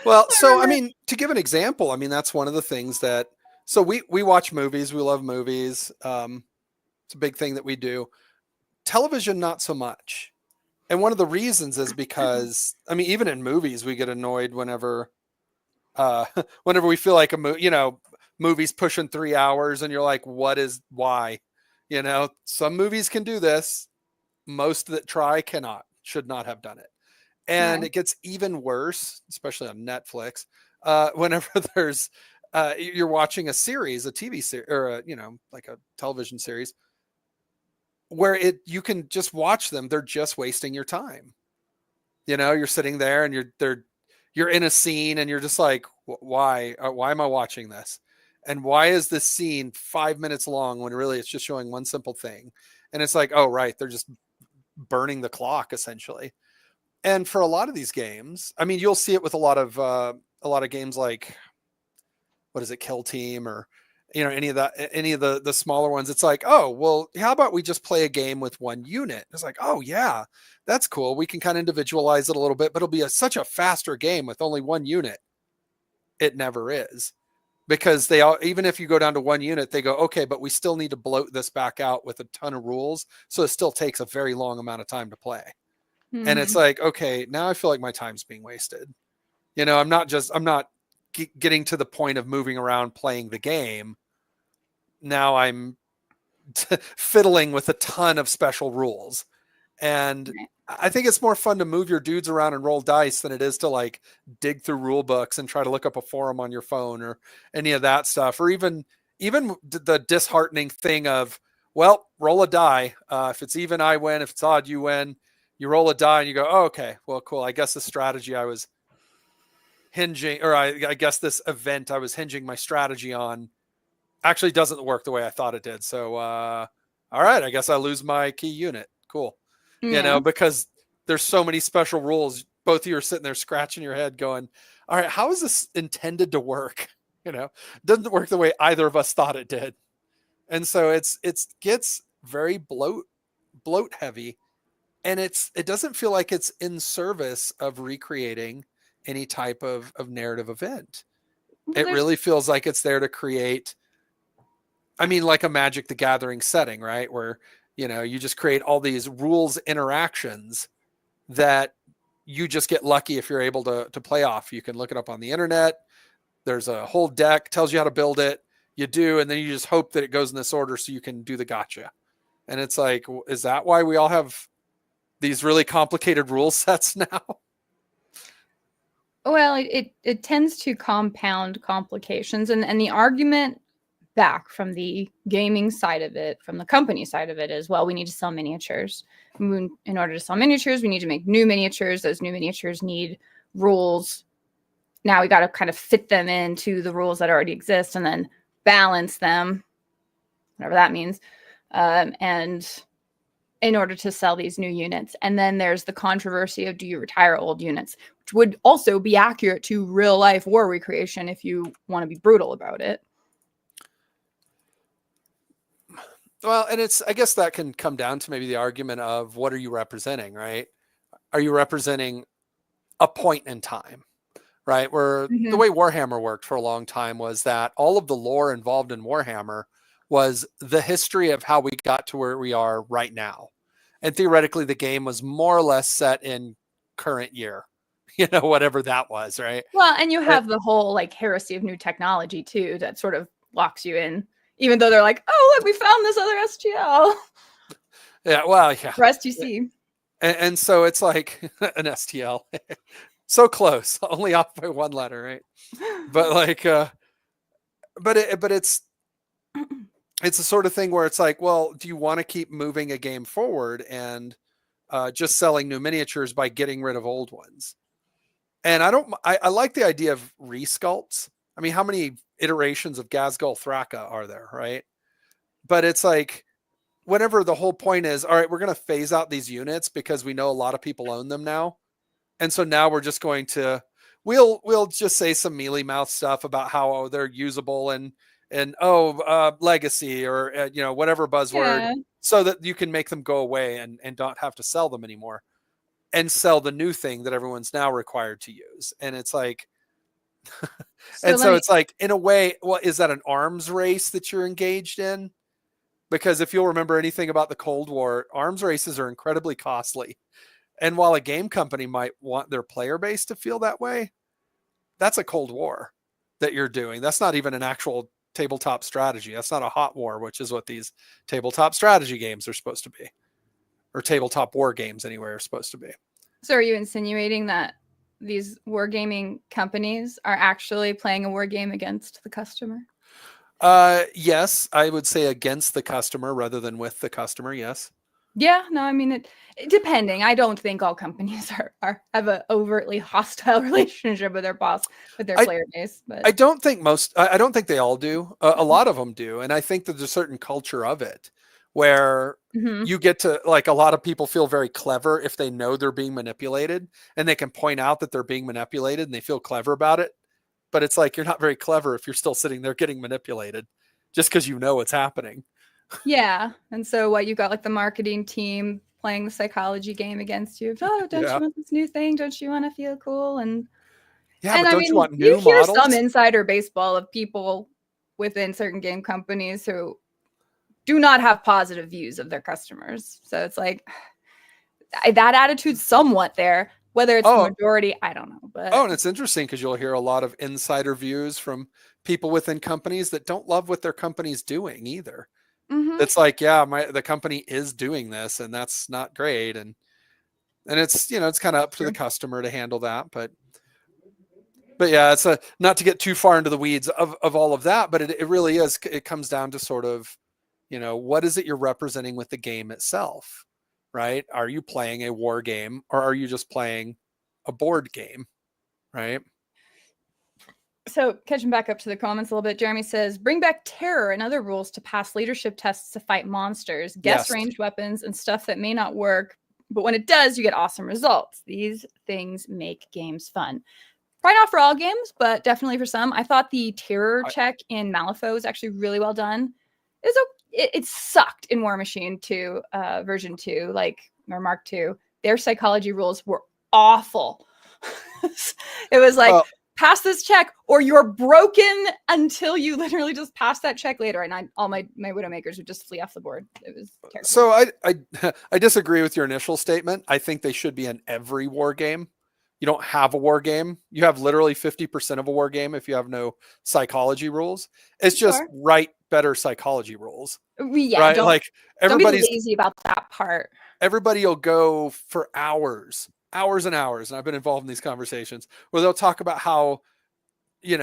Well, so I mean, to give an example, I mean, that's one of the things that, so we watch movies, we love movies. It's a big thing that we do. Television, not so much. And one of the reasons is because, I mean, even in movies, we get annoyed whenever whenever we feel like movie's pushing 3 hours and you're like, why? Some movies can do this. Most that try should not have done it. And It gets even worse, especially on Netflix, whenever there's you're watching a series, a TV series, or like a television series, where you can just watch them. They're just wasting your time. You're sitting there and you're in a scene and you're just like, why am I watching this? And why is this scene 5 minutes long when really it's just showing one simple thing? And it's like, oh, right, they're just burning the clock essentially. And for a lot of these games, I mean, you'll see it with a lot of games like, what is it, Kill Team, or any of the smaller ones. It's like, oh, well, how about we just play a game with one unit? It's like, oh yeah, that's cool. We can kind of individualize it a little bit, but it'll be such a faster game with only one unit. It never is, because even if you go down to one unit, they go, okay, but we still need to bloat this back out with a ton of rules, so it still takes a very long amount of time to play. And it's like, okay, now I feel like my time's being wasted. I'm not getting to the point of moving around playing the game. Now I'm fiddling with a ton of special rules. And I think it's more fun to move your dudes around and roll dice than it is to like dig through rule books and try to look up a forum on your phone or any of that stuff. Or even the disheartening thing of, well, roll a die. If it's even, I win. If it's odd, you win. You roll a die and you go, oh, okay, well, cool. I guess the strategy I was hinging, or I guess this event I was hinging my strategy on actually doesn't work the way I thought it did. So, all right, I guess I lose my key unit. Cool. Because there's so many special rules. Both of you are sitting there scratching your head going, all right, how is this intended to work? Doesn't work the way either of us thought it did. And so it gets very bloat heavy. And it doesn't feel like it's in service of recreating any type of narrative event. It really feels like it's there to create, I mean, like a Magic the Gathering setting, right? Where, you just create all these rules interactions that you just get lucky if you're able to play off. You can look it up on the internet. There's a whole deck, tells you how to build it. You do, and then you just hope that it goes in this order so you can do the gotcha. And it's like, is that why we all have these really complicated rule sets now? Well, it tends to compound complications, and the argument back from the gaming side of it, from the company side of it, is, well, we need to sell miniatures. In order to sell miniatures, we need to make new miniatures. Those new miniatures need rules. Now we got to kind of fit them into the rules that already exist and then balance them, whatever that means. And in order to sell these new units. And then there's the controversy of, do you retire old units, which would also be accurate to real life war recreation if you want to be brutal about it. Well, and I guess that can come down to maybe the argument of, what are you representing, right? Are you representing a point in time, right? Where the way Warhammer worked for a long time was that all of the lore involved in Warhammer was the history of how we got to where we are right now. And theoretically, the game was more or less set in current year, whatever that was, right? Well, and you have the whole like heresy of new technology too, that sort of locks you in, even though they're like, oh, look, we found this other STL. Yeah, well, yeah. Or STC. And so it's like an STL. So close, only off by one letter, right? But like, but it's the sort of thing where it's like, well, do you want to keep moving a game forward? And just selling new miniatures by getting rid of old ones. And I like the idea of resculpts. I mean, how many iterations of Ghazghkull Thraka are there, right? But it's like, whenever the whole point is, all right, we're going to phase out these units because we know a lot of people own them now. And so now we're just going to, we'll just say some mealy mouth stuff about how they're usable and legacy or, whatever buzzword, so that you can make them go away and not have to sell them anymore and sell the new thing that everyone's now required to use. And it's like, it's like, in a way, well, is that an arms race that you're engaged in? Because if you'll remember anything about the Cold War, arms races are incredibly costly. And while a game company might want their player base to feel that way, that's a Cold War that you're doing. That's not even an actual tabletop strategy. That's not a hot war, which is what these tabletop strategy games are supposed to be, or tabletop war games anyway are supposed to be. So are you insinuating that these wargaming companies are actually playing a war game against the customer? Yes, I would say against the customer rather than with the customer. Yes. Yeah, no, I mean, it depending. I don't think all companies have an overtly hostile relationship with their player base. But I don't think I don't think they all do. A lot of them do, and I think that there's a certain culture of it where you get to, like, a lot of people feel very clever if they know they're being manipulated, and they can point out that they're being manipulated, and they feel clever about it. But it's like, you're not very clever if you're still sitting there getting manipulated, just because you know it's happening. Yeah. And so what, you got like the marketing team playing the psychology game against you. Oh, don't you want this new thing? Don't you want to feel cool? And yeah, but don't you want new models? You hear some insider baseball of people within certain game companies who do not have positive views of their customers. So it's like, that attitude's somewhat there. Whether it's the majority, I don't know. But and it's interesting because you'll hear a lot of insider views from people within companies that don't love what their company's doing either. It's like, yeah, the company is doing this, and that's not great. And it's, it's kind of up to the customer to handle that. But yeah, it's not to get too far into the weeds of all of that, but it really is. It comes down to sort of, what is it you're representing with the game itself, right? Are you playing a war game, or are you just playing a board game, right? So catching back up to the comments a little bit, Jeremy says, bring back terror and other rules to pass leadership tests to fight monsters, guess ranged weapons and stuff that may not work. But when it does, you get awesome results. These things make games fun. Probably not for all games, but definitely for some. I thought the terror check in Malifaux was actually really well done. It sucked in War Machine 2, version 2, or Mark 2. Their psychology rules were awful. It was like, pass this check or you're broken until you literally just pass that check later. And all my Widowmakers would just flee off the board. It was terrible. So I disagree with your initial statement. I think they should be in every war game. You don't have a war game. You have literally 50% of a war game if you have no psychology rules. It's just write better psychology rules. Yeah, right? Like, everybody's don't be lazy about that part. Everybody will go for hours and hours. And I've been involved in these conversations where they'll talk about how, if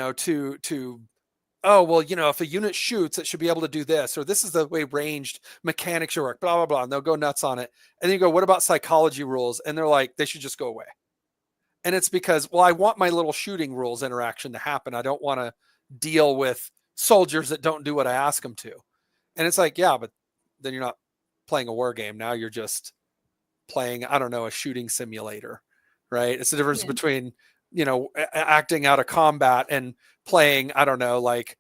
a unit shoots, it should be able to do this, or this is the way ranged mechanics should work, blah, blah, blah. And they'll go nuts on it. And then you go, what about psychology rules? And they're like, they should just go away. And it's because, well, I want my little shooting rules interaction to happen. I don't want to deal with soldiers that don't do what I ask them to. And it's like, yeah, but then you're not playing a war game. Now you're just playing, I don't know, a shooting simulator, right? It's the difference between, acting out of combat and playing, I don't know, like,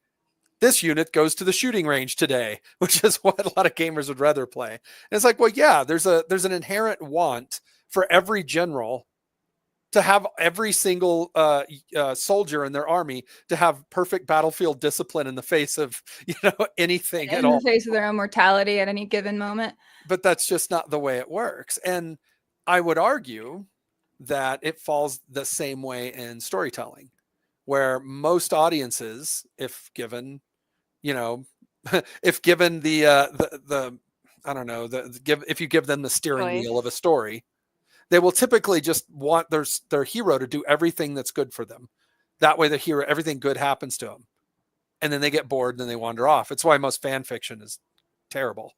this unit goes to the shooting range today, which is what a lot of gamers would rather play. And it's like, well, yeah, there's an inherent want for every general to have every single soldier in their army to have perfect battlefield discipline in the face of, anything at all. In the face of their own mortality at any given moment. But that's just not the way it works. And I would argue that it falls the same way in storytelling, where most audiences, if given if given the I don't know, if you give them the steering wheel of a story, they will typically just want their hero to do everything that's good for them. That way everything good happens to them. And then they get bored and then they wander off. It's why most fan fiction is terrible,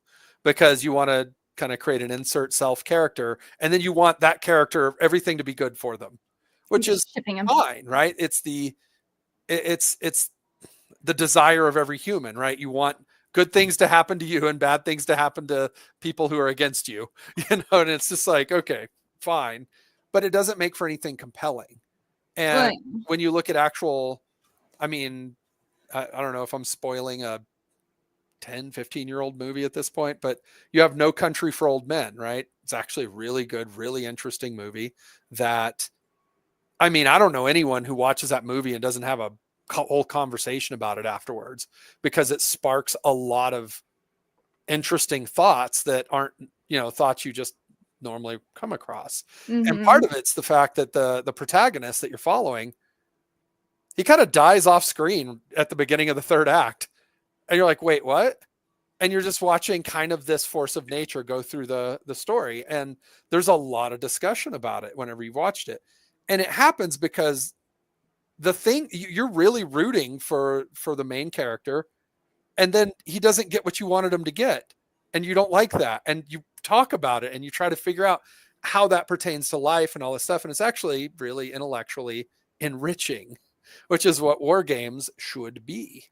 because you want to kind of create an insert self character, and then you want that character, everything to be good for them, which is fine, right? It's the desire of every human, right? You want good things to happen to you and bad things to happen to people who are against you, and it's just like, okay, fine, but it doesn't make for anything compelling. And when you look at actual, I mean, I don't know if I'm spoiling a 10, 15-year-old movie at this point, but you have No Country for Old Men, right? It's actually a really good, really interesting movie that, I mean, I don't know anyone who watches that movie and doesn't have a whole conversation about it afterwards, because it sparks a lot of interesting thoughts that aren't, thoughts you just normally come across. And part of it's the fact that the protagonist that you're following, he kind of dies off screen at the beginning of the third act. And you're like, wait, what? And you're just watching kind of this force of nature go through the story. And there's a lot of discussion about it whenever you've watched it. And it happens because the thing, you're really rooting for the main character, and then he doesn't get what you wanted him to get. And you don't like that. And you talk about it and you try to figure out how that pertains to life and all this stuff. And it's actually really intellectually enriching, which is what Wargames should be.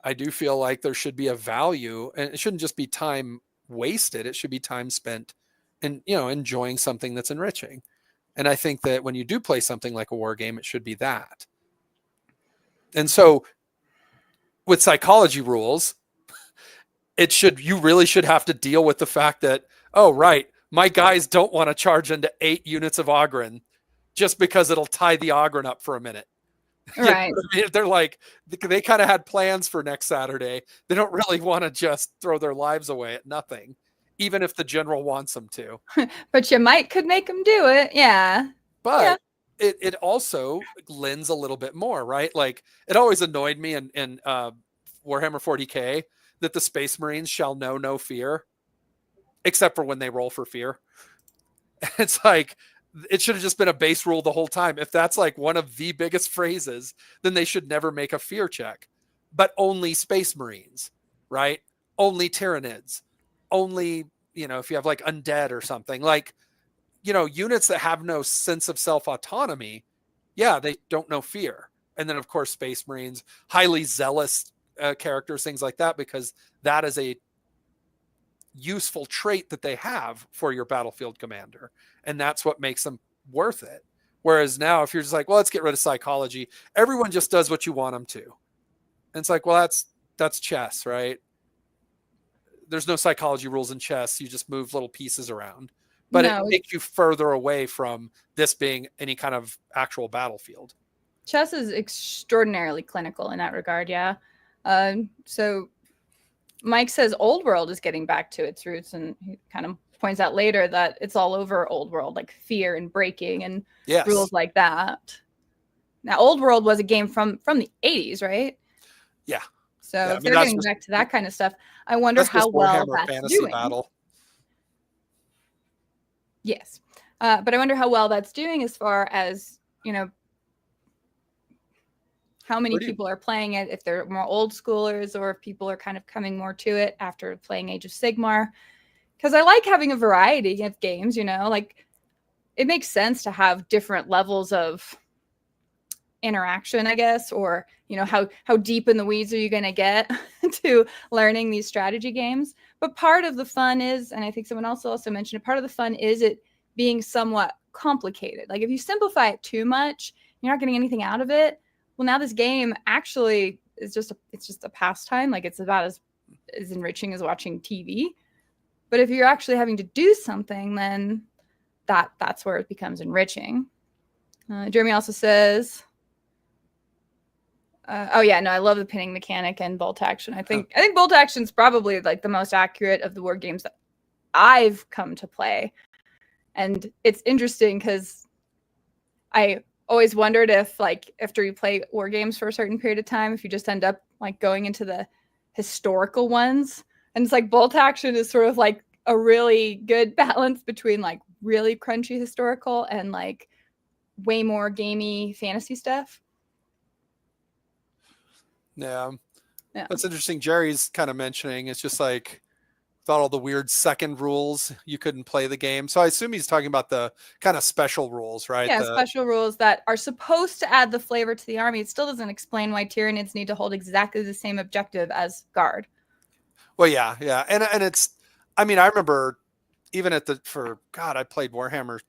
I do feel like there should be a value, and it shouldn't just be time wasted. It should be time spent in, enjoying something that's enriching. And I think that when you do play something like a war game, it should be that. And so with psychology rules, you really should have to deal with the fact that, oh, right, my guys don't want to charge into 8 units of Ogren just because it'll tie the Ogren up for a minute. Right. I mean? They're like, they kind of had plans for next Saturday. They don't really want to just throw their lives away at nothing, even if the general wants them to. But you could make them do it. Yeah. But it also lends a little bit more, right? Like, it always annoyed me in Warhammer 40K that the Space Marines shall know no fear, except for when they roll for fear. It's like, it should have just been a base rule the whole time. If that's like one of the biggest phrases, then they should never make a fear check. But only Space Marines, right? Only Tyranids. Only, if you have like undead or something, like, units that have no sense of self-autonomy, they don't know fear. And then, of course, Space Marines, highly zealous characters, things like that, because that is a useful trait that they have for your battlefield commander, and that's what makes them worth it. Whereas now, if you're just like, well, let's get rid of psychology, everyone just does what you want them to, and it's like, well, that's chess, right? There's no psychology rules in chess. You just move little pieces around, but it makes you further away from this being any kind of actual battlefield. Chess is extraordinarily clinical in that regard. So Mike says Old World is getting back to its roots, and he kind of points out later that it's all over Old World, like fear and breaking and rules like that. Now, Old World was a game from the 80s, right? Yeah. So if they're getting back to that kind of stuff, I wonder how well that's doing. Battle. Yes. But I wonder how well that's doing as far as, how many people are playing it, if they're more old schoolers or if people are kind of coming more to it after playing Age of Sigmar. Because I like having a variety of games, like it makes sense to have different levels of interaction, I guess, or, how deep in the weeds are you going to get to learning these strategy games. But part of the fun is, and I think someone else also mentioned it, part of the fun is it being somewhat complicated. Like if you simplify it too much, you're not getting anything out of it. Well, now this game actually is just a pastime. Like it's about as enriching as watching TV. But if you're actually having to do something, then that's where it becomes enriching. Jeremy also says, I love the pinning mechanic and bolt action. I think bolt action is probably like the most accurate of the war games that I've come to play. And it's interesting because I always wondered if, like, after you play war games for a certain period of time, if you just end up like going into the historical ones. And it's like bolt action is sort of like a really good balance between like really crunchy historical and like way more gamey fantasy stuff. Yeah. That's interesting. Jerry's kind of mentioning, it's just like, all the weird second rules, you couldn't play the game. So I assume he's talking about the kind of special rules, right? Yeah, special rules that are supposed to add the flavor to the army. It still doesn't explain why Tyranids need to hold exactly the same objective as Guard. Well, yeah. And it's, I mean, I remember even I played Warhammer.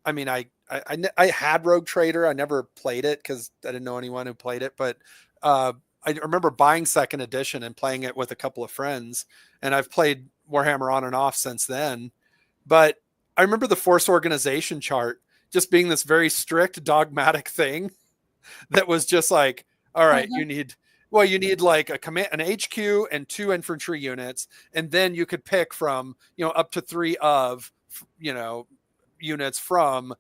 I mean, I had Rogue Trader. I never played it because I didn't know anyone who played it. But I remember buying second edition and playing it with a couple of friends. And I've played Warhammer on and off since then. But I remember the force organization chart just being this very strict, dogmatic thing that was just like, all right, you need like an HQ and 2 infantry units. And then you could pick from, up to 3 of, units from,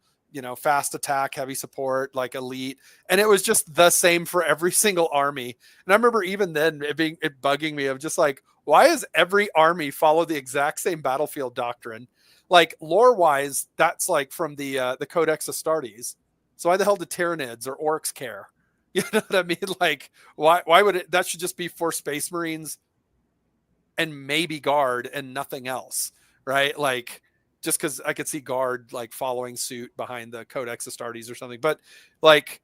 fast attack, heavy support, like elite. And it was just the same for every single army. And I remember even then it bugging me of just like, why does every army follow the exact same battlefield doctrine? Like lore wise, that's like from the Codex Astartes. So why the hell do Tyranids or Orcs care? You know what I mean? Like why would it, that should just be for Space Marines and maybe Guard and nothing else, right? Like, just because I could see Guard like following suit behind the Codex Astartes or something, but like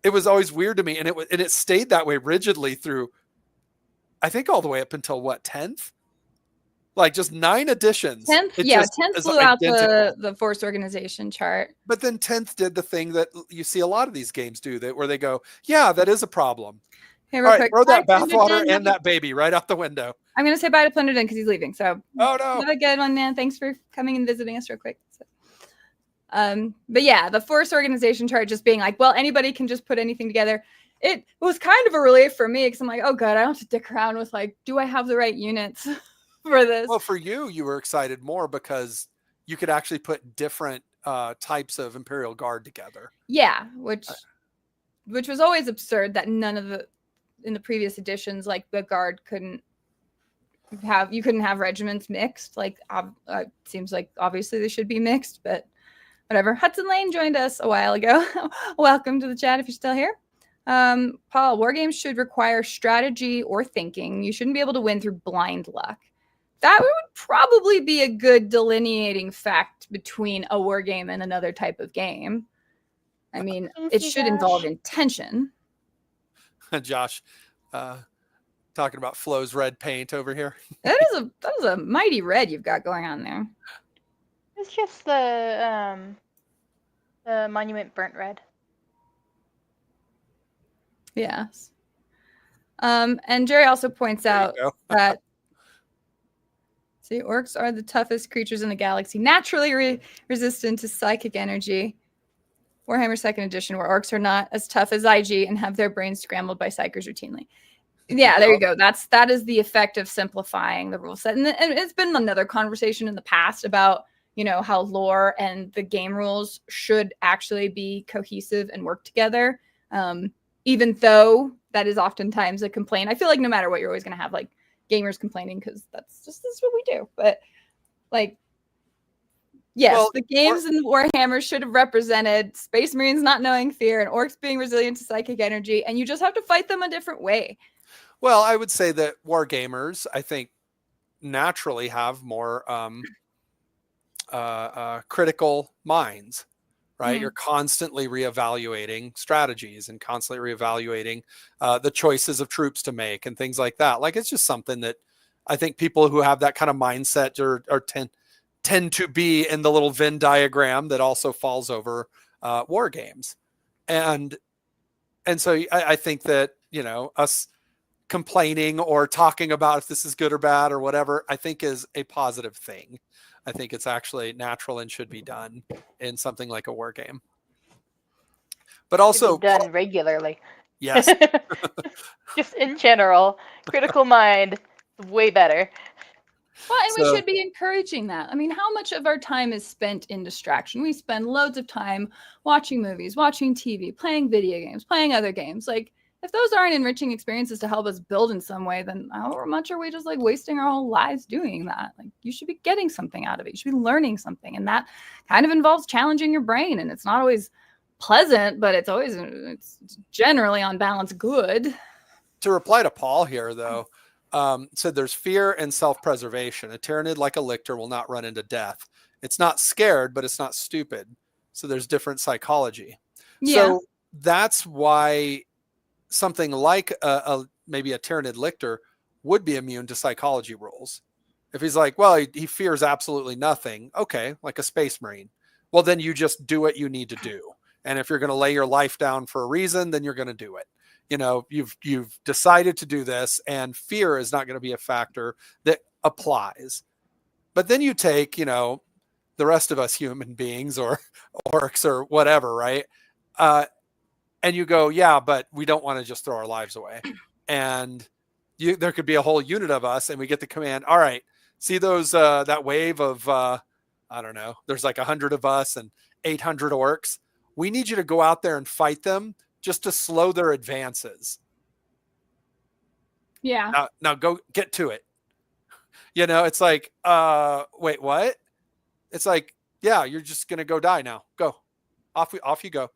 it was always weird to me, and it stayed that way rigidly through, I think, all the way up until what, 10th, like just 9 editions. 10th, yeah, 10th blew out the force organization chart. But then 10th did the thing that you see a lot of these games do, that where they go, yeah, that is a problem. Hey, all right, quick, throw that bathwater and that baby right out the window. I'm going to say bye to Plundered because he's leaving. So, oh no, have a good one, man. Thanks for coming and visiting us real quick. So, but yeah, the force organization chart just being like, well, anybody can just put anything together. It was kind of a relief for me because I'm like, oh god, I don't have to dick around with like, do I have the right units for this? Well, for you were excited more because you could actually put different types of Imperial Guard together. Yeah, which was always absurd that none of the in the previous editions, like the Guard couldn't have regiments mixed. Like seems like obviously they should be mixed, but whatever. Hudson Lane joined us a while ago. Welcome to the chat if you're still here. Paul, Wargames should require strategy or thinking. You shouldn't be able to win through blind luck. That would probably be a good delineating fact between a war game and another type of game. I mean, it should involve intention. Josh, talking about Flo's red paint over here. That is a mighty red you've got going on there. It's just the monument burnt red. Yes. And Jerry also points out that orcs are the toughest creatures in the galaxy, naturally resistant to psychic energy. Warhammer 2nd Edition, where orcs are not as tough as IG and have their brains scrambled by psychers routinely. Yeah, there you go. That is the effect of simplifying the rule set. And it's been another conversation in the past about, how lore and the game rules should actually be cohesive and work together. Even though that is oftentimes a complaint. I feel like no matter what, you're always going to have like gamers complaining because that's what we do. But like, yes, well, the games in Warhammer should have represented Space Marines not knowing fear and orcs being resilient to psychic energy, and you just have to fight them a different way. Well, I would say that wargamers, I think, naturally have more critical minds, right? Mm-hmm. You're constantly reevaluating strategies and constantly reevaluating the choices of troops to make and things like that. Like, it's just something that I think people who have that kind of mindset tend to be in the little Venn diagram that also falls over war games. And so I think that, us complaining or talking about if this is good or bad or whatever, I think is a positive thing. I think it's actually natural and should be done in something like a war game. But also done regularly. Yes. Just in general, critical mind is way better. Well, and we should be encouraging that. I mean, how much of our time is spent in distraction? We spend loads of time watching movies, watching TV, playing video games, playing other games. Like, if those aren't enriching experiences to help us build in some way, then how much are we just like wasting our whole lives doing that? Like, you should be getting something out of it. You should be learning something. And that kind of involves challenging your brain. And it's not always pleasant, but it's generally on balance good. To reply to Paul here, though, said there's fear and self-preservation. A Tyranid, like a lictor, will not run into death. It's not scared, but it's not stupid. So there's different psychology. Yeah. So that's why something like maybe a Tyranid lictor would be immune to psychology rules. If he's like, well, he fears absolutely nothing. Okay, like a space marine. Well, then you just do what you need to do. And if you're going to lay your life down for a reason, then you're going to do it. You know, you've decided to do this, and fear is not going to be a factor that applies. But then you take, you know, the rest of us human beings or orcs or whatever, right? And you go, yeah, but we don't want to just throw our lives away. And there could be a whole unit of us, and we get the command, all right, see those, that wave of, I don't know, there's like 100 of us and 800 orcs. We need you to go out there and fight them just to slow their advances. Yeah. Now go get to it. You know, it's like, wait, what? It's like, yeah, you're just going to go die now. Go. Off you go.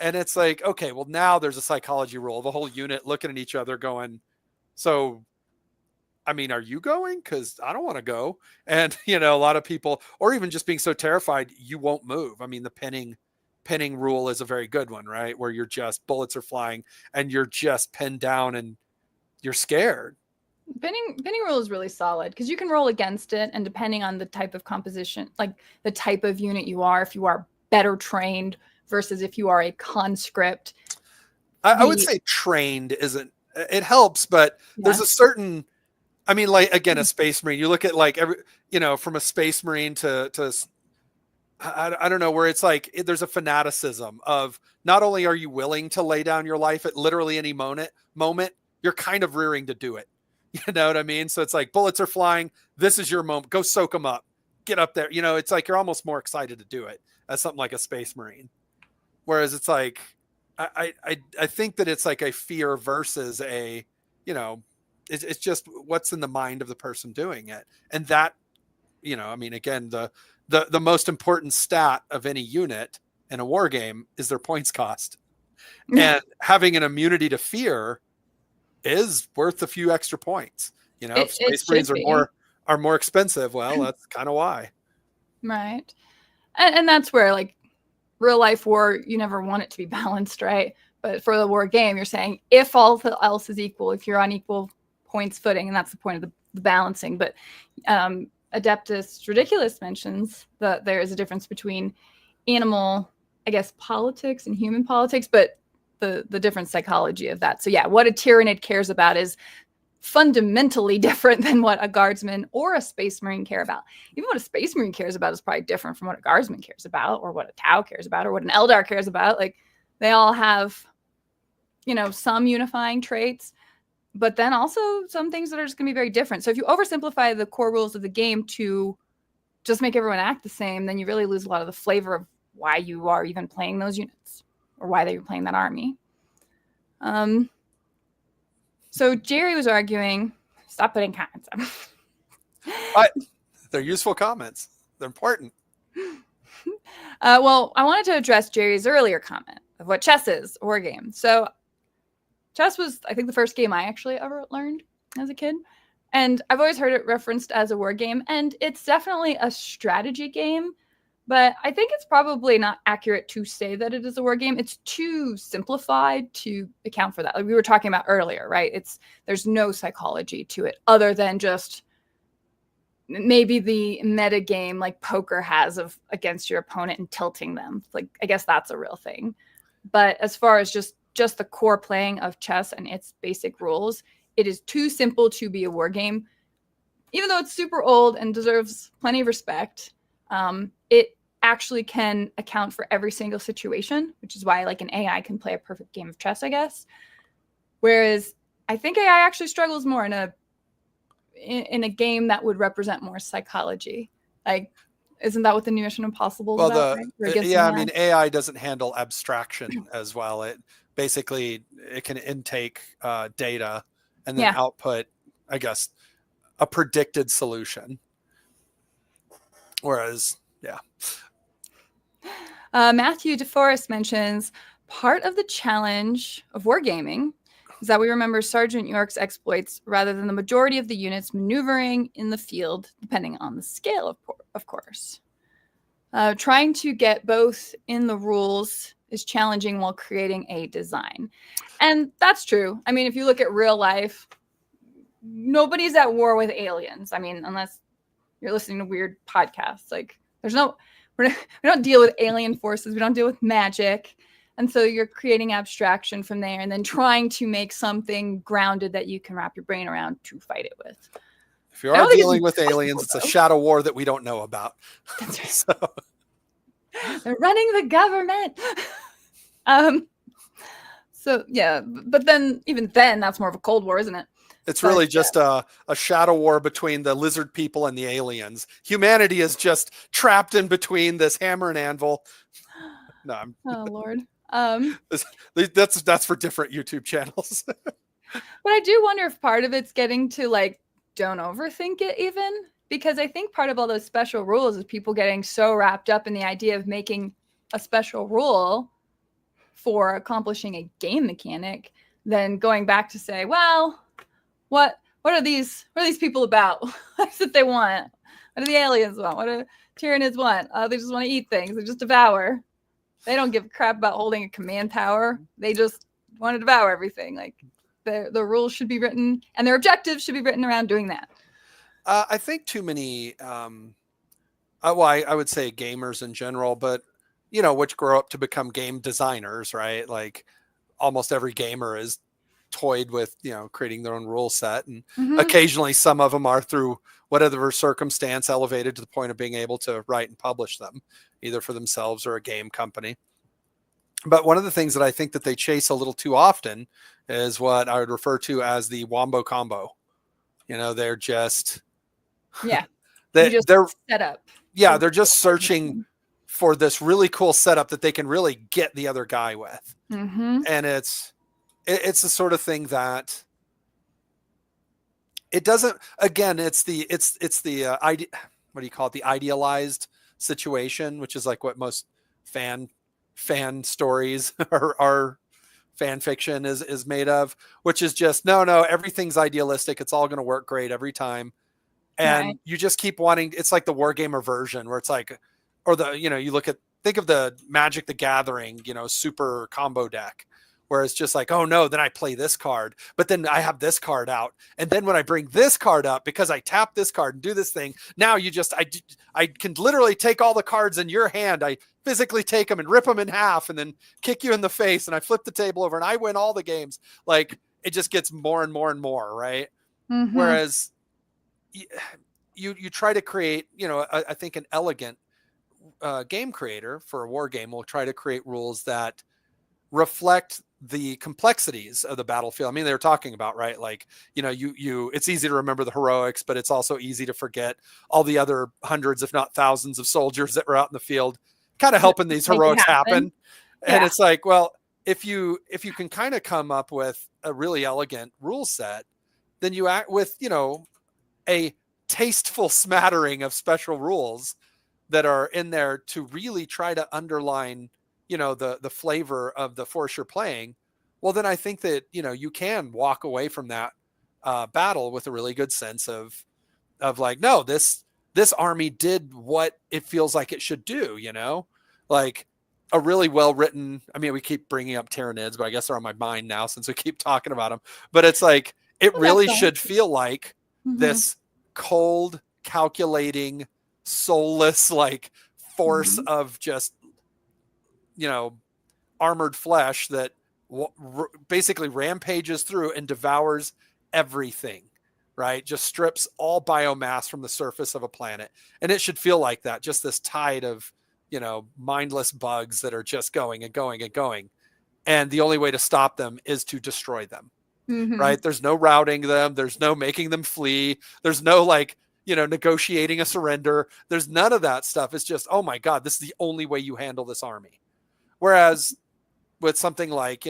And it's like, okay, well, now there's a psychology rule. The whole unit looking at each other going, so, I mean, are you going? Because I don't want to go. And, you know, a lot of people, or even just being so terrified, you won't move. I mean, the pinning rule is a very good one, right? Where you're just, bullets are flying and you're just pinned down and you're scared. Pinning rule is really solid because you can roll against it, and depending on the type of composition, like the type of unit you are, if you are better trained versus if you are a conscript. I would say trained isn't, it helps, but there's a certain, I mean, like, again, a space marine, you look at like every, you know, from a space marine to I don't know, where it's like, there's a fanaticism of not only are you willing to lay down your life at literally any moment, you're kind of rearing to do it. You know what I mean? So it's like bullets are flying. This is your moment. Go soak them up. Get up there. You know, it's like you're almost more excited to do it as something like a space marine. Whereas it's like, I think that it's like a fear versus a, you know, it's just what's in the mind of the person doing it. And that, you know, I mean, again, the most important stat of any unit in a war game is their points cost. And having an immunity to fear is worth a few extra points. You know, if space marines are more expensive, well, that's kind of why. Right. And that's where, like, real life war, you never want it to be balanced, right? But for the war game, you're saying if all else is equal, if you're on equal points footing, and that's the point of the balancing. But Adeptus Ridiculous mentions that there is a difference between animal, I guess, politics and human politics, but the different psychology of that. So yeah, what a Tyranid cares about is fundamentally different than what a guardsman or a space marine care about. Even what a space marine cares about is probably different from what a guardsman cares about, or what a Tau cares about, or what an Eldar cares about. Like, they all have, you know, some unifying traits, but then also some things that are just going to be very different. So if you oversimplify the core rules of the game to just make everyone act the same, then you really lose a lot of the flavor of why you are even playing those units, or why they were playing that army. So Jerry was arguing, stop putting comments up. They're useful comments. They're important. Well, I wanted to address Jerry's earlier comment of what chess is, a war game. So chess was, I think, the first game I actually ever learned as a kid. And I've always heard it referenced as a war game. And it's definitely a strategy game. But I think it's probably not accurate to say that it is a war game. It's too simplified to account for that. Like we were talking about earlier, right? There's no psychology to it other than just maybe the meta game like poker has of against your opponent and tilting them. Like, I guess that's a real thing. But as far as just the core playing of chess and its basic rules, it is too simple to be a war game. Even though it's super old and deserves plenty of respect, it actually can account for every single situation, which is why like an AI can play a perfect game of chess, I guess. Whereas I think AI actually struggles more in a game that would represent more psychology. Like, isn't that what the new Mission Impossible is about? Right? Yeah, I mean, AI doesn't handle abstraction as well. It basically, it can intake data and then output, I guess, a predicted solution. Whereas, yeah. Matthew DeForest mentions part of the challenge of wargaming is that we remember Sergeant York's exploits rather than the majority of the units maneuvering in the field, depending on the scale, of course. Trying to get both in the rules is challenging while creating a design. And that's true. I mean, if you look at real life, nobody's at war with aliens. I mean, unless you're listening to weird podcasts. Like, we don't deal with alien forces. We don't deal with magic. And so you're creating abstraction from there and then trying to make something grounded that you can wrap your brain around to fight it with. If you are dealing with aliens, it's a shadow war that we don't know about. That's right. So. They're running the government. So, yeah. But then, even then, that's more of a Cold War, isn't it? It's really just a shadow war between the lizard people and the aliens. Humanity is just trapped in between this hammer and anvil. No, oh Lord. That's for different YouTube channels. But I do wonder if part of it's getting to like, don't overthink it even, because I think part of all those special rules is people getting so wrapped up in the idea of making a special rule for accomplishing a game mechanic, then going back to say, well, what are these people about? What's it they want? What do the aliens want? What do Tyranids want? They just want to eat things. They just devour. They don't give a crap about holding a command tower. They just want to devour everything. Like the rules should be written and their objectives should be written around doing that. I think too many, I would say gamers in general, but which grow up to become game designers, right? Like almost every gamer is toyed with creating their own rule set, and occasionally some of them are, through whatever circumstance, elevated to the point of being able to write and publish them either for themselves or a game company. But one of the things that I think that they chase a little too often is what I would refer to as the wombo combo. They're just they're set up. Yeah, they're just searching for this really cool setup that they can really get the other guy with. And it's the sort of thing that it doesn't, again, it's the what do you call it? The idealized situation, which is like what most fan stories are fan fiction is made of, which is just, no, everything's idealistic. It's all going to work great every time. And you just keep wanting, it's like the Wargamer version where it's like, or you think of the Magic the Gathering, super combo deck, where it's just like, oh no, then I play this card, but then I have this card out. And then when I bring this card up, because I tap this card and do this thing, now I can literally take all the cards in your hand. I physically take them and rip them in half and then kick you in the face. And I flip the table over and I win all the games. Like it just gets more and more and more. Right. Whereas you try to create, I think an elegant game creator for a war game will try to create rules that reflect the complexities of the battlefield. I mean, they were talking about, right? Like, it's easy to remember the heroics, but it's also easy to forget all the other hundreds, if not thousands of soldiers that were out in the field, kind of helping these heroics happen. And it's like, well, if you can kind of come up with a really elegant rule set, then you act with, a tasteful smattering of special rules that are in there to really try to underline, the flavor of the force you're playing. Well, then I think that, you can walk away from that battle with a really good sense of like, no, this army did what it feels like it should do, like a really well-written, I mean, we keep bringing up Tyranids, but I guess they're on my mind now since we keep talking about them, but it's like, it really should feel like this cold, calculating, soulless, like force of just, armored flesh that basically rampages through and devours everything, right? Just strips all biomass from the surface of a planet. And it should feel like that, just this tide of, mindless bugs that are just going and going and going. And the only way to stop them is to destroy them, right? There's no routing them. There's no making them flee. There's no negotiating a surrender. There's none of that stuff. It's just, oh my God, this is the only way you handle this army. Whereas with something like,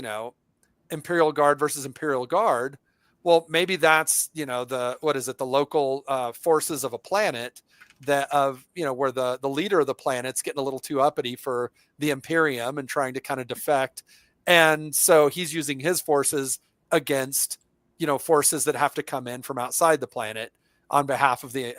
Imperial Guard versus Imperial Guard, well, maybe that's, the local forces of a planet that where the leader of the planet's getting a little too uppity for the Imperium and trying to kind of defect. And so he's using his forces against, forces that have to come in from outside the planet on behalf of the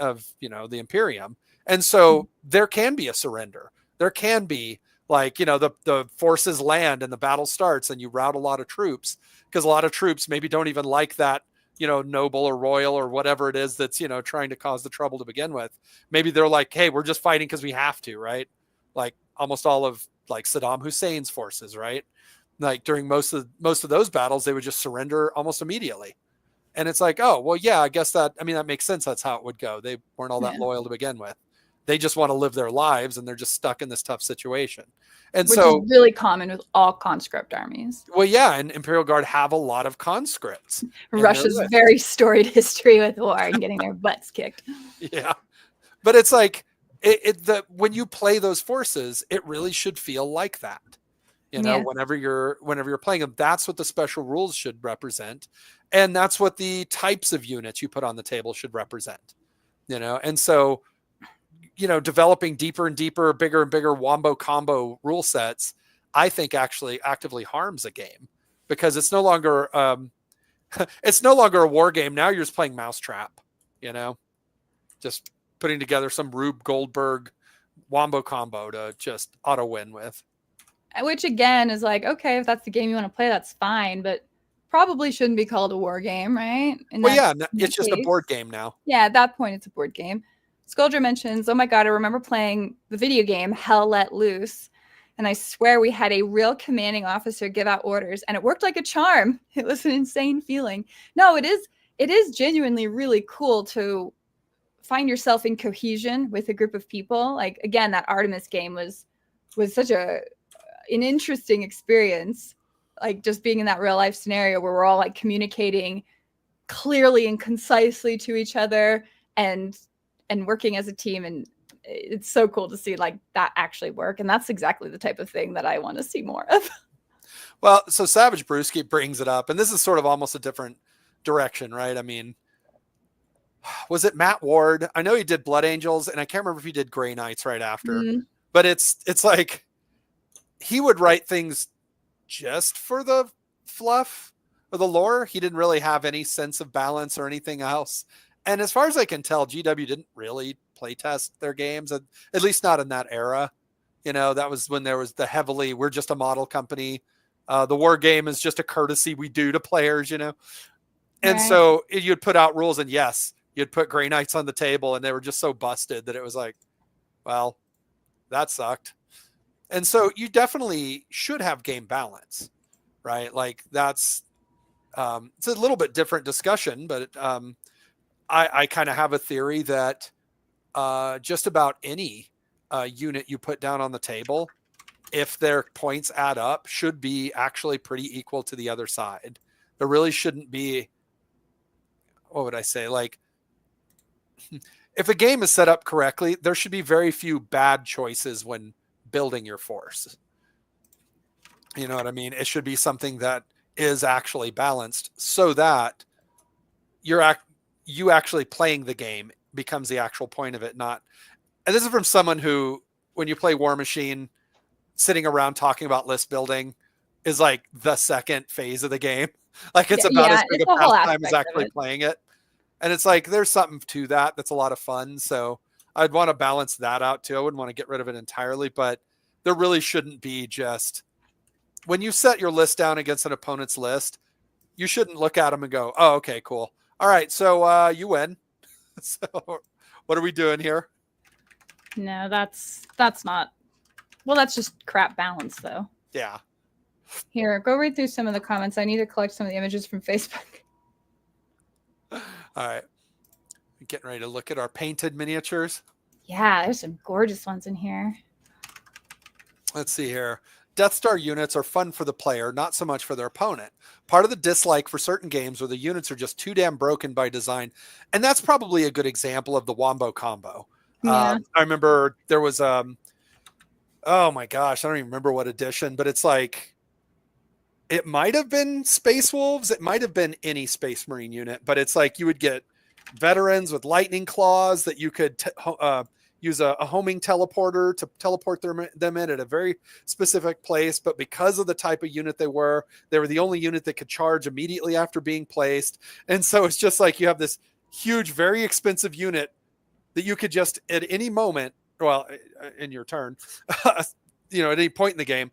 Imperium. And so there can be a surrender. There can be the forces land and the battle starts and you rout a lot of troops, because a lot of troops maybe don't even like that, noble or royal or whatever it is that's, trying to cause the trouble to begin with. Maybe they're like, hey, we're just fighting because we have to, right? Like almost all of like Saddam Hussein's forces, right? Like during most of those battles, they would just surrender almost immediately. And it's like, oh, well, yeah, I guess that makes sense. That's how it would go. They weren't all that loyal to begin with. They just want to live their lives and they're just stuck in this tough situation. And which is really common with all conscript armies. Well, yeah. And Imperial Guard have a lot of conscripts. Russia's very storied history with war and getting their butts kicked. Yeah. But it's like, when you play those forces, it really should feel like that. Whenever you're playing them, that's what the special rules should represent. And that's what the types of units you put on the table should represent, and so, developing deeper and deeper, bigger and bigger wombo combo rule sets, I think actually actively harms a game, because it's no longer, a war game. Now you're just playing mousetrap, just putting together some Rube Goldberg wombo combo to just auto win with. Which again is like, okay, if that's the game you want to play, that's fine, but probably shouldn't be called a war game, right? It's just a board game now. Yeah, at that point, it's a board game. Skuldra mentions, oh my God, I remember playing the video game Hell Let Loose, and I swear we had a real commanding officer give out orders, and it worked like a charm. It was an insane feeling. No, it is genuinely really cool to find yourself in cohesion with a group of people. Like, again, that Artemis game was such an interesting experience, like just being in that real life scenario where we're all like communicating clearly and concisely to each other and working as a team. And it's so cool to see like that actually work. And that's exactly the type of thing that I want to see more of. Well, so Savage Brewski brings it up, and this is sort of almost a different direction, right? I mean, was it Matt Ward? I know he did Blood Angels, and I can't remember if he did Grey Knights right after, but it's like he would write things just for the fluff or the lore. He didn't really have any sense of balance or anything else. And as far as I can tell, GW didn't really play test their games, at least not in that era. That was when there was the heavily, we're just a model company. The war game is just a courtesy we do to players, And right. So you'd put out rules, and yes, you'd put Grey Knights on the table, and they were just so busted that it was like, well, that sucked. And so you definitely should have game balance, right? Like that's, it's a little bit different discussion, but I kind of have a theory that just about any unit you put down on the table, if their points add up, should be actually pretty equal to the other side. There really shouldn't be, what would I say? Like, if a game is set up correctly, there should be very few bad choices when building your force. You know what I mean? It should be something that is actually balanced, so that you actually playing the game becomes the actual point of it. Not, and this is from someone who, when you play War Machine, sitting around talking about list building is like the second phase of the game. Like it's about as big a pastime as actually playing it. And it's like, there's something to that. That's a lot of fun. So I'd want to balance that out too. I wouldn't want to get rid of it entirely, but there really shouldn't be just, when you set your list down against an opponent's list, you shouldn't look at them and go, oh, okay, cool. All right. So you win. So what are we doing here? No, that's not, well, that's just crap balance though. Yeah. Here, go read through some of the comments. I need to collect some of the images from Facebook. All right. Getting ready to look at our painted miniatures. Yeah, there's some gorgeous ones in here. Let's see here. Death Star units are fun for the player, not so much for their opponent. Part of the dislike for certain games where the units are just too damn broken by design. And that's probably a good example of the Wombo combo. Yeah. I remember there was, oh my gosh, I don't even remember what edition, but it's like, it might have been Space Wolves. It might have been any Space Marine unit, but it's like you would get veterans with lightning claws that you could use a homing teleporter to teleport them in at a very specific place. But because of the type of unit they were the only unit that could charge immediately after being placed. And so it's just like you have this huge, very expensive unit that you could just at any moment, well, in your turn, at any point in the game,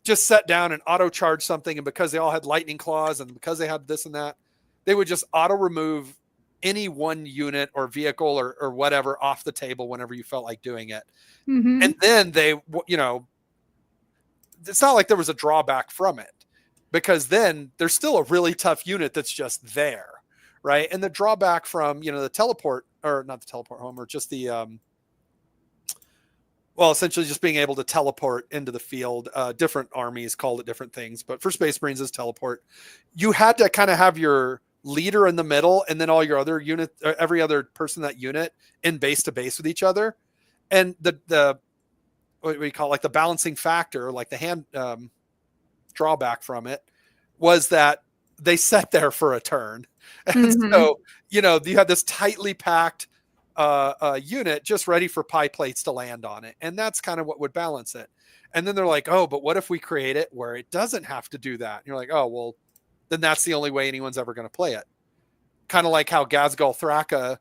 just set down and auto charge something. And because they all had lightning claws and because they had this and that, they would just auto remove any one unit or vehicle or whatever off the table whenever you felt like doing it. Mm-hmm. And then they, it's not like there was a drawback from it, because then there's still a really tough unit that's just there. Right. And the drawback from, the teleport, or not the teleport home, or just the, essentially just being able to teleport into the field. Different armies called it different things, but for Space Marines is teleport. You had to kind of have your leader in the middle, and then all your other unit, every other person in that unit in base to base with each other. And the what we call like the balancing factor, like the hand drawback from it, was that they sat there for a turn. And so, you had this tightly packed unit just ready for pie plates to land on it. And that's kind of what would balance it. And then they're like, oh, but what if we create it where it doesn't have to do that? And you're like, oh, well, then that's the only way anyone's ever going to play it. Kind of like how Ghazghkull Thraka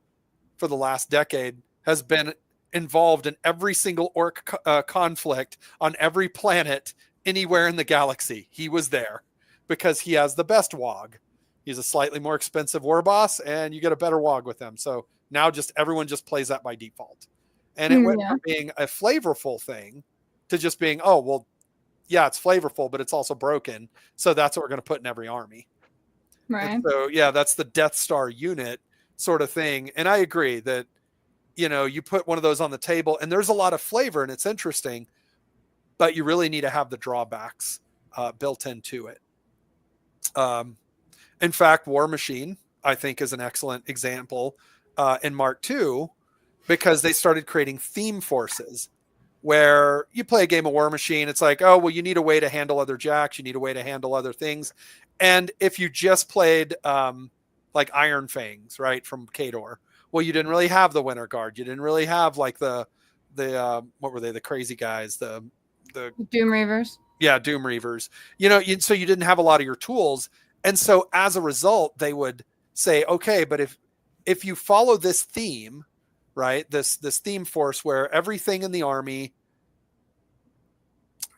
for the last decade has been involved in every single orc conflict on every planet anywhere in the galaxy. He was there because he has the best WOG. He's a slightly more expensive war boss, and you get a better WOG with him. So now everyone just plays that by default. And it went from being a flavorful thing to just being, oh, well, yeah, it's flavorful, but it's also broken. So that's what we're going to put in every army. Right. And so, yeah, that's the Death Star unit sort of thing. And I agree that, you put one of those on the table and there's a lot of flavor and it's interesting, but you really need to have the drawbacks built into it. In fact, War Machine, I think, is an excellent example in Mark II, because they started creating theme forces where you play a game of War Machine. It's like, oh, well, you need a way to handle other jacks. You need a way to handle other things. And if you just played like Iron Fangs, right, from Khador, well, you didn't really have the Winter Guard. You didn't really have like the what were they? The crazy guys, the Doom Reavers. Yeah, Doom Reavers. So you didn't have a lot of your tools. And so as a result, they would say, okay, but if you follow this theme, right, this theme force where everything in the army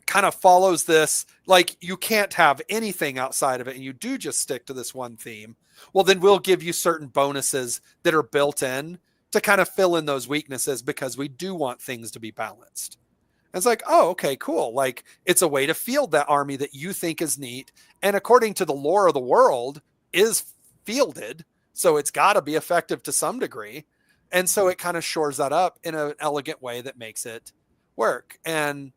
kind of follows this, like you can't have anything outside of it, and you do just stick to this one theme, well, then we'll give you certain bonuses that are built in to kind of fill in those weaknesses, because we do want things to be balanced. And it's like, oh, okay, cool. Like, it's a way to field that army that you think is neat, and according to the lore of the world, is fielded, so it's got to be effective to some degree. And so it kind of shores that up in an elegant way that makes it work. And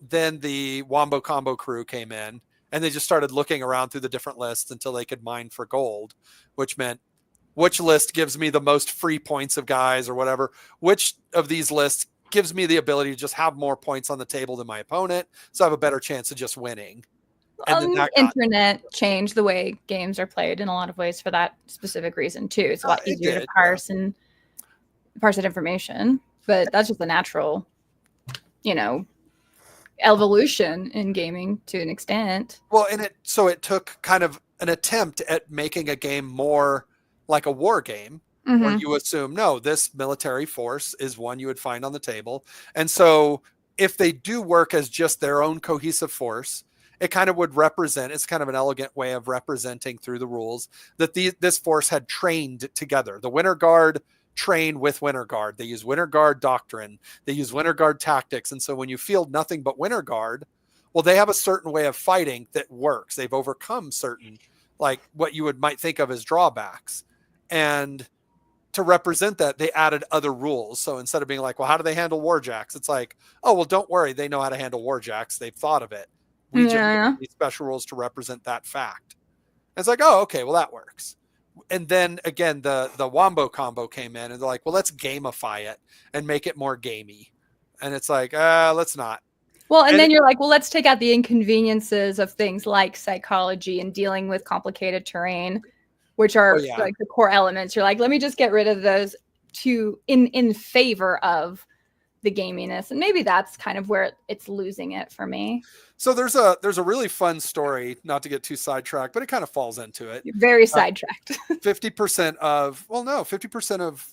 then the Wombo Combo crew came in, and they just started looking around through the different lists until they could mine for gold, which meant which list gives me the most free points of guys or whatever, which of these lists gives me the ability to just have more points on the table than my opponent, so I have a better chance of just winning. And then internet changed the way games are played in a lot of ways for that specific reason too. It's a lot easier to parse and parse that information, but that's just the natural, evolution in gaming to an extent. Well, and it took kind of an attempt at making a game more like a war game, where you assume, no, this military force is one you would find on the table. And so if they do work as just their own cohesive force, it kind of would represent, it's kind of an elegant way of representing through the rules that this force had trained together. The Winter Guard train with Winter Guard. They use Winter Guard doctrine. They use Winter Guard tactics. And so when you field nothing but Winter Guard, well, they have a certain way of fighting that works. They've overcome certain, like what you might think of as drawbacks. And to represent that, they added other rules. So instead of being like, well, how do they handle warjacks? It's like, oh, well, don't worry. They know how to handle warjacks. They've thought of it. We just need these special rules to represent that fact. And it's like, oh, okay, well, that works. And then again, the Wombo Combo came in, and they're like, well, let's gamify it and make it more gamey. And it's like, let's not. Well, and then you're like, well, let's take out the inconveniences of things like psychology and dealing with complicated terrain, which are like the core elements. You're like, let me just get rid of those in favor of the gaminess, and maybe that's kind of where it's losing it for me. So there's a really fun story, not to get too sidetracked, but it kind of falls into it. You're very sidetracked. 50% of, well, no, 50% of,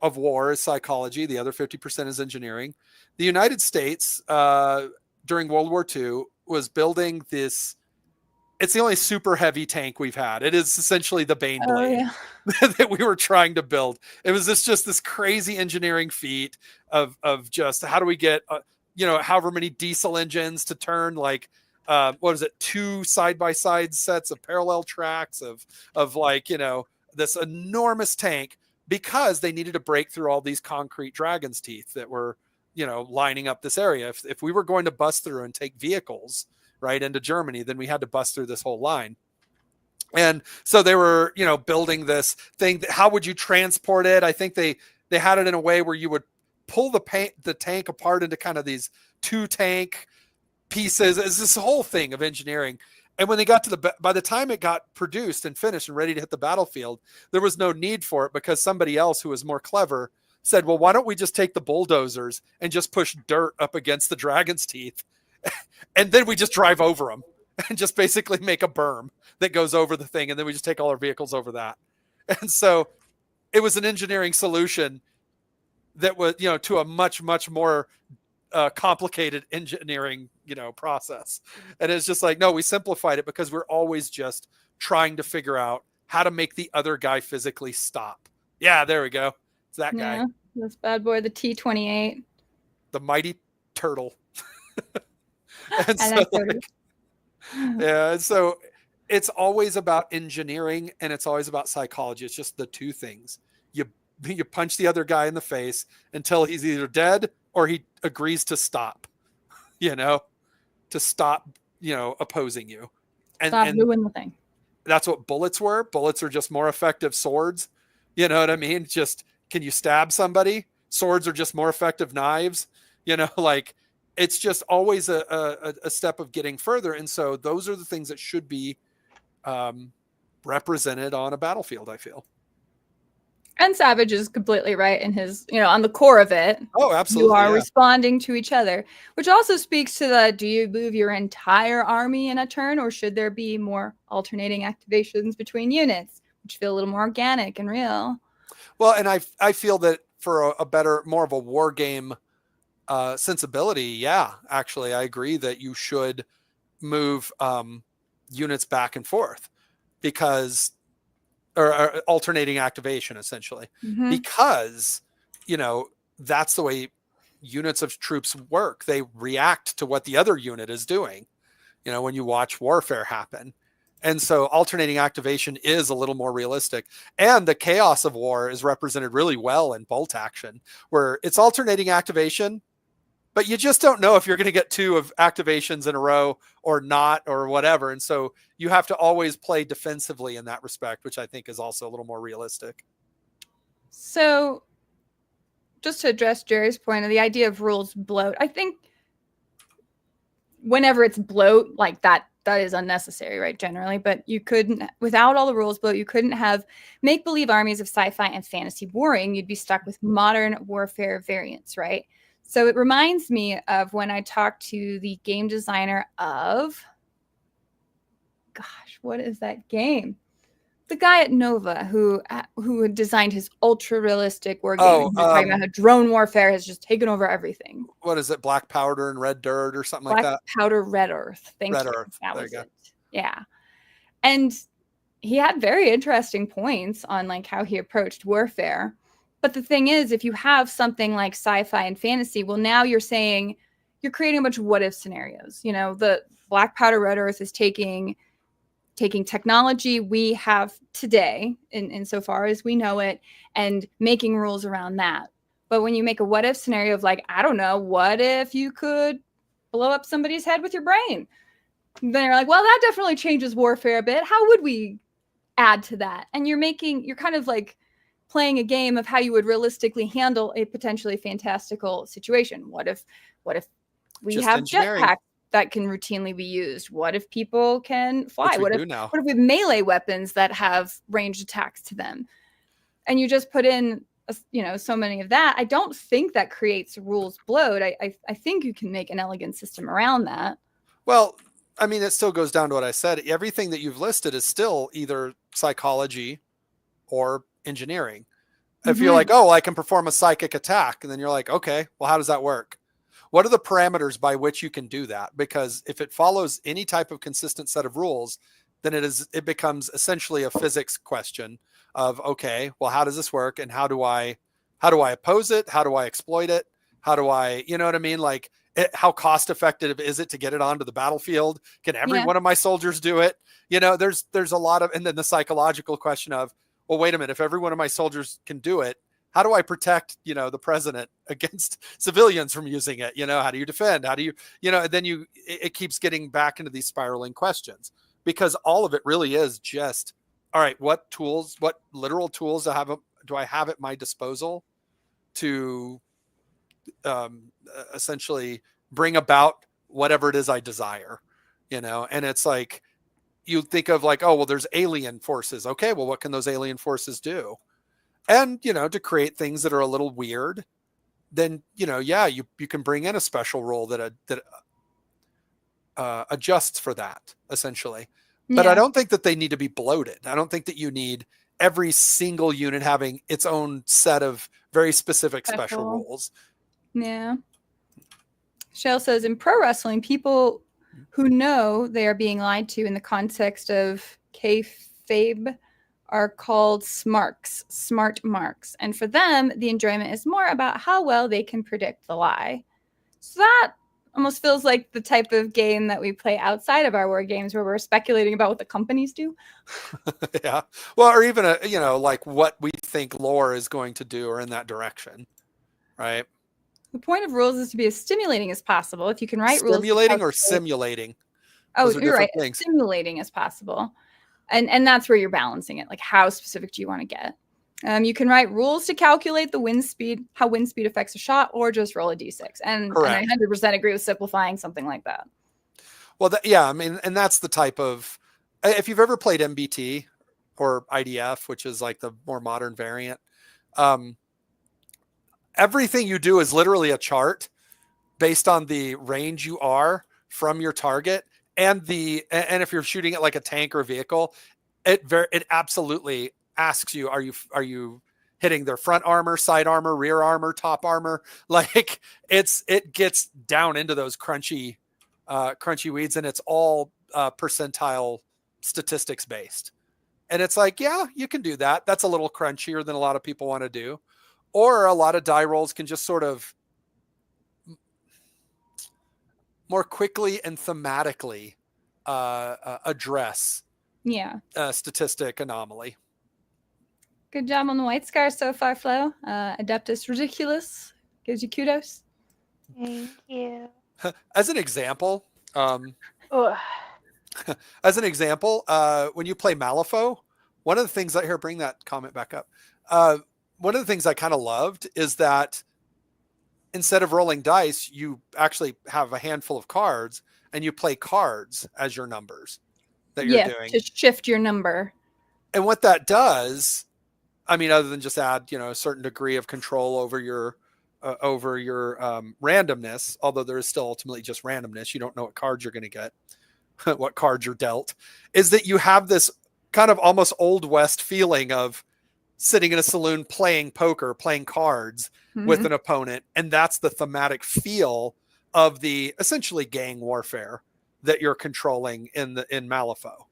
of war is psychology. The other 50% is engineering. The United States, during World War II, was building this. It's the only super heavy tank we've had. It is essentially the Bane blade that we were trying to build. It was just this crazy engineering feat of just how do we get, however many diesel engines to turn, like, what is it? 2 side-by-side sets of parallel tracks of like, this enormous tank, because they needed to break through all these concrete dragon's teeth that were, lining up this area. If we were going to bust through and take vehicles right into Germany, then we had to bust through this whole line. And so they were, building this thing. How would you transport it? I think they had it in a way where you would pull the tank apart into kind of these 2 tank pieces. It's this whole thing of engineering. And when they got to by the time it got produced and finished and ready to hit the battlefield, there was no need for it, because somebody else who was more clever said, well, why don't we just take the bulldozers and just push dirt up against the dragon's teeth? And then we just drive over them and just basically make a berm that goes over the thing. And then we just take all our vehicles over that. And so it was an engineering solution that was, to a much, much more complicated engineering, process. And it's just like, no, we simplified it because we're always just trying to figure out how to make the other guy physically stop. Yeah, there we go. It's that guy. This bad boy, the T-28. The mighty turtle. And so, and so it's always about engineering, and it's always about psychology. It's just the 2 things. You punch the other guy in the face until he's either dead or he agrees to stop, to stop, opposing you. And stop doing the thing. That's what bullets were. Bullets are just more effective swords. You know what I mean? Just, can you stab somebody? Swords are just more effective knives. Like, it's just always a step of getting further. And so those are the things that should be represented on a battlefield, I feel. And Savage is completely right in his, on the core of it. Oh, absolutely. You are responding to each other, which also speaks to do you move your entire army in a turn, or should there be more alternating activations between units, which feel a little more organic and real? Well, and I feel that for a better, more of a war game sensibility, yeah, actually, I agree that you should move units back and forth, because, or alternating activation, essentially, because, that's the way units of troops work. They react to what the other unit is doing, when you watch warfare happen. And so alternating activation is a little more realistic. And the chaos of war is represented really well in bolt action, where it's alternating activation, but you just don't know if you're going to get 2 of activations in a row or not, or whatever. And so you have to always play defensively in that respect, which I think is also a little more realistic. So just to address Jerry's point of the idea of rules bloat, I think whenever it's bloat like that is unnecessary, right? Generally, but you couldn't, without all the rules bloat, you couldn't have make-believe armies of sci-fi and fantasy warring. You'd be stuck with modern warfare variants, right? So it reminds me of when I talked to the game designer of, gosh, what is that game? The guy at Nova who had designed his ultra realistic war game. Talking about how drone warfare has just taken over everything. What is it? Black powder and red dirt or something like that? Black powder, red earth. Thank you. Red earth. That was it. Yeah. And he had very interesting points on like how he approached warfare. But the thing is, if you have something like sci-fi and fantasy, well, now you're saying you're creating a bunch of what if scenarios. The black powder, red earth is taking technology we have today insofar as we know it and making rules around that. But when you make a what if scenario of like, I don't know, what if you could blow up somebody's head with your brain? Then you're like, well, that definitely changes warfare a bit. How would we add to that? And you're kind of like playing a game of how you would realistically handle a potentially fantastical situation. What if we Just have engineering. jetpacks that can routinely be used? What if people can fly? What if we have melee weapons that have ranged attacks to them? and you just put in, so many of that, I don't think that creates rules bloat. I think you can make an elegant system around that. Well, I mean, it still goes down to what I said. Everything that you've listed is still either psychology or engineering. If you're like, oh, I can perform a psychic attack, and then you're like, okay, well, how does that work? What are the parameters by which you can do that? Because if it follows any type of consistent set of rules, then it becomes essentially a physics question of, okay, well, how does this work? And how do I oppose it? How do I exploit it? How do I, you know what I mean? Like, how cost effective is it to get it onto the battlefield? Can every one of my soldiers do it? There's a lot of, and then the psychological question of, well, wait a minute, if every one of my soldiers can do it, how do I protect, the president against civilians from using it? How do you defend? How do you, and then it keeps getting back into these spiraling questions, because all of it really is just, all right, what literal tools do I have at my disposal to essentially bring about whatever it is I desire, and it's like, you think of like, oh, well, there's alien forces. Okay, well, what can those alien forces do? And, to create things that are a little weird, then, you can bring in a special role that adjusts for that, essentially. But I don't think that they need to be bloated. I don't think that you need every single unit having its own set of very specific special roles. Yeah. Shell says, in pro wrestling, people who know they are being lied to in the context of kayfabe are called smart marks. And for them, the enjoyment is more about how well they can predict the lie. So that almost feels like the type of game that we play outside of our war games, where we're speculating about what the companies do. Yeah. Well, or even, like what we think lore is going to do, or in that direction. Right. The point of rules is to be as stimulating as possible. If you can write rules. Stimulating or simulating? Oh, you're right. Stimulating as possible. And that's where you're balancing it. Like, how specific do you want to get? You can write rules to calculate the wind speed, how wind speed affects a shot, or just roll a d6. And I 100% agree with simplifying something like that. Well, I mean, and that's the type of, if you've ever played MBT or IDF, which is like the more modern variant, everything you do is literally a chart based on the range you are from your target. And if you're shooting it like a tank or a vehicle, it absolutely asks you, are you hitting their front armor, side armor, rear armor, top armor? Like, it gets down into those crunchy weeds, and it's all percentile statistics based. And it's like, yeah, you can do that. That's a little crunchier than a lot of people want to do. Or a lot of die rolls can just sort of more quickly and thematically address statistic anomaly. Good job on the white scar so far, Flo. Adeptus Ridiculous gives you kudos. Thank you. As an example, when you play Malifaux, one of the things bring that comment back up. One of the things I kind of loved is that instead of rolling dice, you actually have a handful of cards, and you play cards as your numbers that you're doing to shift your number. And what that does, I mean, other than just add, a certain degree of control over your randomness, although there is still ultimately just randomness. You don't know what cards you're going to get, what cards you're dealt, is that you have this kind of almost Old West feeling of sitting in a saloon playing poker, playing cards with an opponent. And that's the thematic feel of the essentially gang warfare that you're controlling in Malifaux.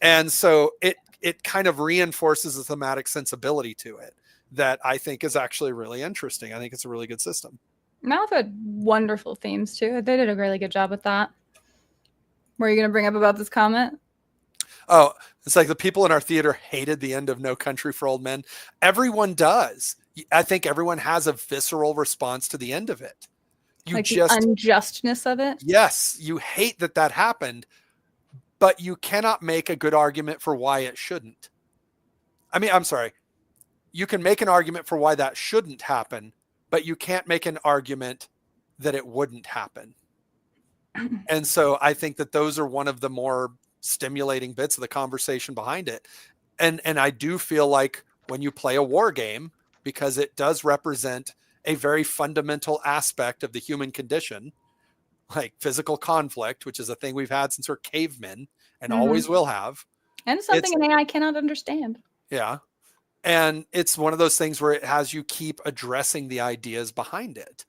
And so it kind of reinforces a thematic sensibility to it that I think is actually really interesting. I think it's a really good system. Malifaux had wonderful themes too. They did a really good job with that. What are you going to bring up about this comment? Oh, it's like the people in our theater hated the end of No Country for Old Men. Everyone does. I think everyone has a visceral response to the end of it. The unjustness of it? Yes, you hate that happened, but you cannot make a good argument for why it shouldn't. I mean, I'm sorry. You can make an argument for why that shouldn't happen, but you can't make an argument that it wouldn't happen. And so I think that those are one of the more stimulating bits of the conversation behind it. And I do feel like when you play a war game, because it does represent a very fundamental aspect of the human condition, like physical conflict, which is a thing we've had since we're cavemen and always will have. And something an AI cannot understand. Yeah. And it's one of those things where it has you keep addressing the ideas behind it,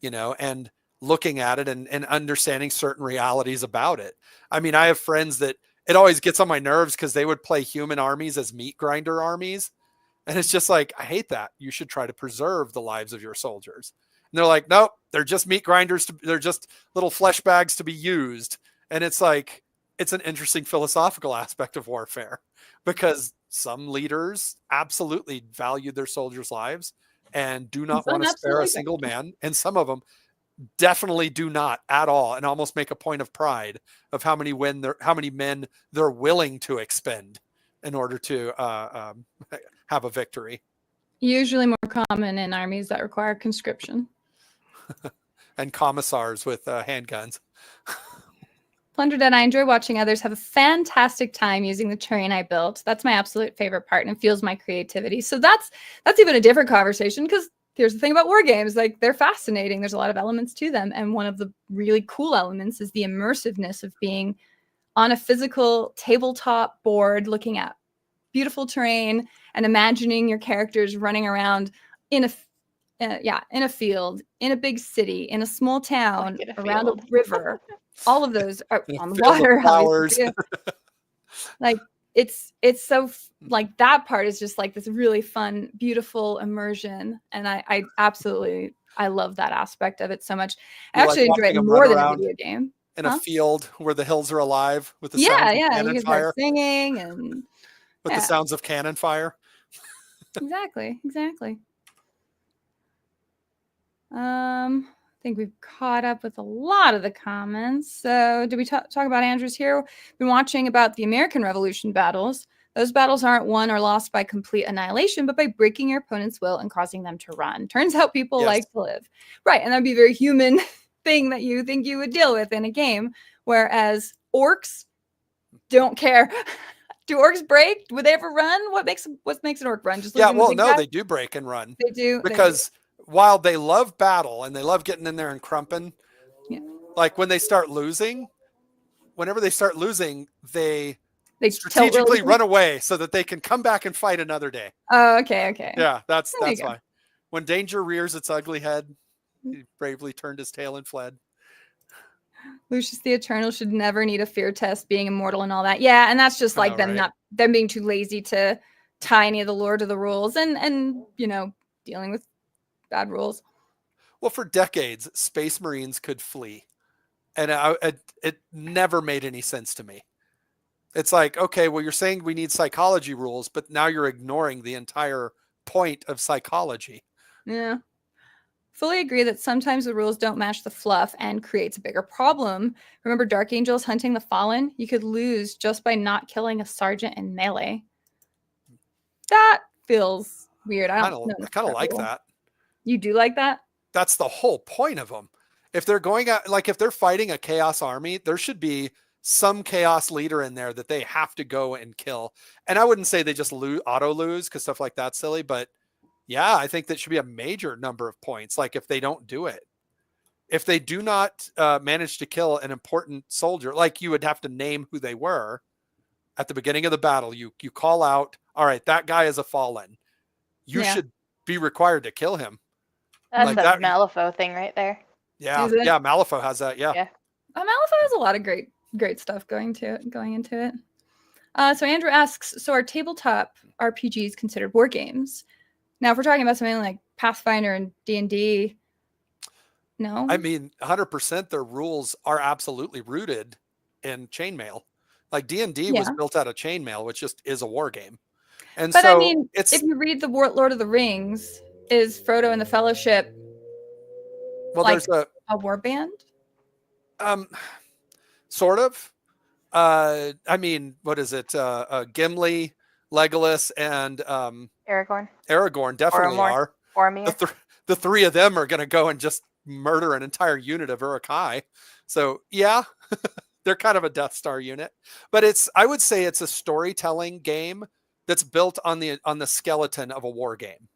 and looking at it and understanding certain realities about it. I mean, I have friends that it always gets on my nerves because they would play human armies as meat grinder armies. And it's just like, I hate that. You should try to preserve the lives of your soldiers. And they're like, nope, they're just meat grinders. They're just little flesh bags to be used. And it's like, it's an interesting philosophical aspect of warfare, because some leaders absolutely value their soldiers' lives and do not want to spare a single man. And some of them definitely do not at all, and almost make a point of pride of how many men they're willing to expend in order to have a victory. Usually more common in armies that require conscription. And commissars with handguns. Plundered, and I enjoy watching others have a fantastic time using the terrain I built. That's my absolute favorite part, and it fuels my creativity. So that's even a different conversation, because here's the thing about war games, like, they're fascinating. There's a lot of elements to them, and one of the really cool elements is the immersiveness of being on a physical tabletop board, looking at beautiful terrain and imagining your characters running around in a field, in a big city, in a small town, around a river. All of those are on the water. Flowers. Like, it's so like, that part is just like this really fun, beautiful immersion, and I absolutely love that aspect of it so much. I actually enjoy it more than a video game. In a field where the hills are alive with the sounds of cannon you fire, singing and with the sounds of cannon fire. Exactly. I think we've caught up with a lot of the comments. So did we talk about Andrew's here? Been watching about the American Revolution battles. Those battles aren't won or lost by complete annihilation, but by breaking your opponent's will and causing them to run. Turns out people like to live. Right, and that'd be a very human thing that you think you would deal with in a game, whereas orcs don't care. Do orcs break? Would they ever run? What makes an orc run? Just they do break and run. They do, because while they love battle and they love getting in there and crumping, like whenever they start losing, they strategically run away so that they can come back and fight another day. Oh, okay. Yeah, that's why. When danger rears its ugly head, he bravely turned his tail and fled. Lucius the Eternal should never need a fear test, being immortal and all that. Yeah, and that's just like them being too lazy to tie any of the lore to the rules and dealing with bad rules. Well, for decades, Space Marines could flee, and it never made any sense to me. It's like, okay, well, you're saying we need psychology rules, but now you're ignoring the entire point of psychology. Yeah. Fully agree that sometimes the rules don't match the fluff and creates a bigger problem. Remember Dark Angels hunting the Fallen? You could lose just by not killing a sergeant in melee. That feels weird. I kind of like that. You do like that? That's the whole point of them. If they're going out, like if they're fighting a chaos army, there should be some chaos leader in there that they have to go and kill. And I wouldn't say they just auto lose, because stuff like that's silly, but yeah, I think that should be a major number of points. Like if they don't do it, if they do not manage to kill an important soldier, like you would have to name who they were at the beginning of the battle. You call out, all right, that guy is a fallen. You should be required to kill him. That's like a Malifaux thing right there. Yeah, Malifaux has that. Yeah. Malifaux has a lot of great stuff going into it. So Andrew asks, so are tabletop RPGs considered war games? Now, if we're talking about something like Pathfinder and D&D, no. I mean, 100% their rules are absolutely rooted in chainmail. Like D&D was built out of chainmail, which just is a war game. And but so I mean, if you read the Lord of the Rings, is Frodo and the Fellowship there's a war band? Sort of. I mean, what is it? Gimli, Legolas, and Aragorn. Aragorn definitely are. The three of them are going to go and just murder an entire unit of Uruk-hai. So yeah, they're kind of a Death Star unit. But I would say it's a storytelling game that's built on the skeleton of a war game.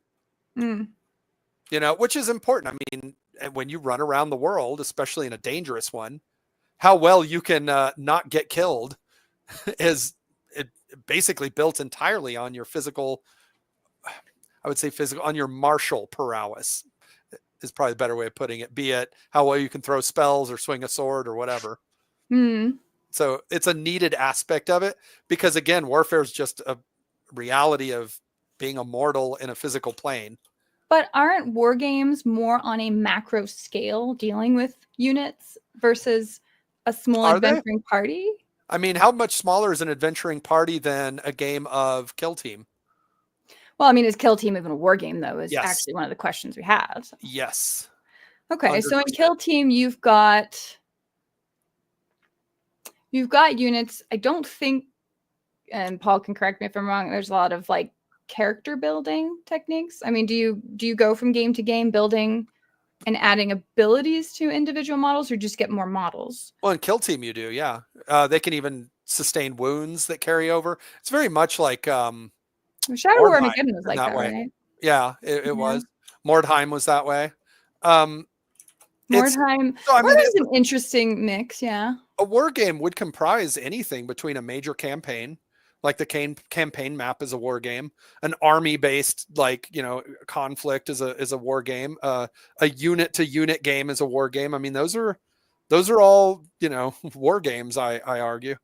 You know, which is important. I mean, when you run around the world, especially in a dangerous one, how well you can not get killed is basically built entirely on your physical, I would say physical, on your martial prowess is probably a better way of putting it, be it how well you can throw spells or swing a sword or whatever. So it's a needed aspect of it because, again, warfare is just a reality of being a mortal in a physical plane. But aren't war games more on a macro scale dealing with units versus a small adventuring party? I mean, how much smaller is an adventuring party than a game of Kill Team? Well, I mean, is Kill Team even a war game, though, is actually one of the questions we had. So. Yes. Okay, 100%. So in Kill Team, you've got units. I don't think, and Paul can correct me if I'm wrong, there's a lot of like character building techniques. I mean, do you go from game to game building and adding abilities to individual models, or just get more models? Well, in Kill Team you do, yeah. They can even sustain wounds that carry over. It's very much like Shadow War Armageddon was like that way. Right? Yeah, it was. Mordheim was that way. Mordheim is an interesting mix, yeah. A war game would comprise anything between a major campaign, like the campaign map is a war game, an army-based, like, you know, conflict is a war game, a unit-to-unit game is a war game. I mean, those are all, you know, war games, I argue.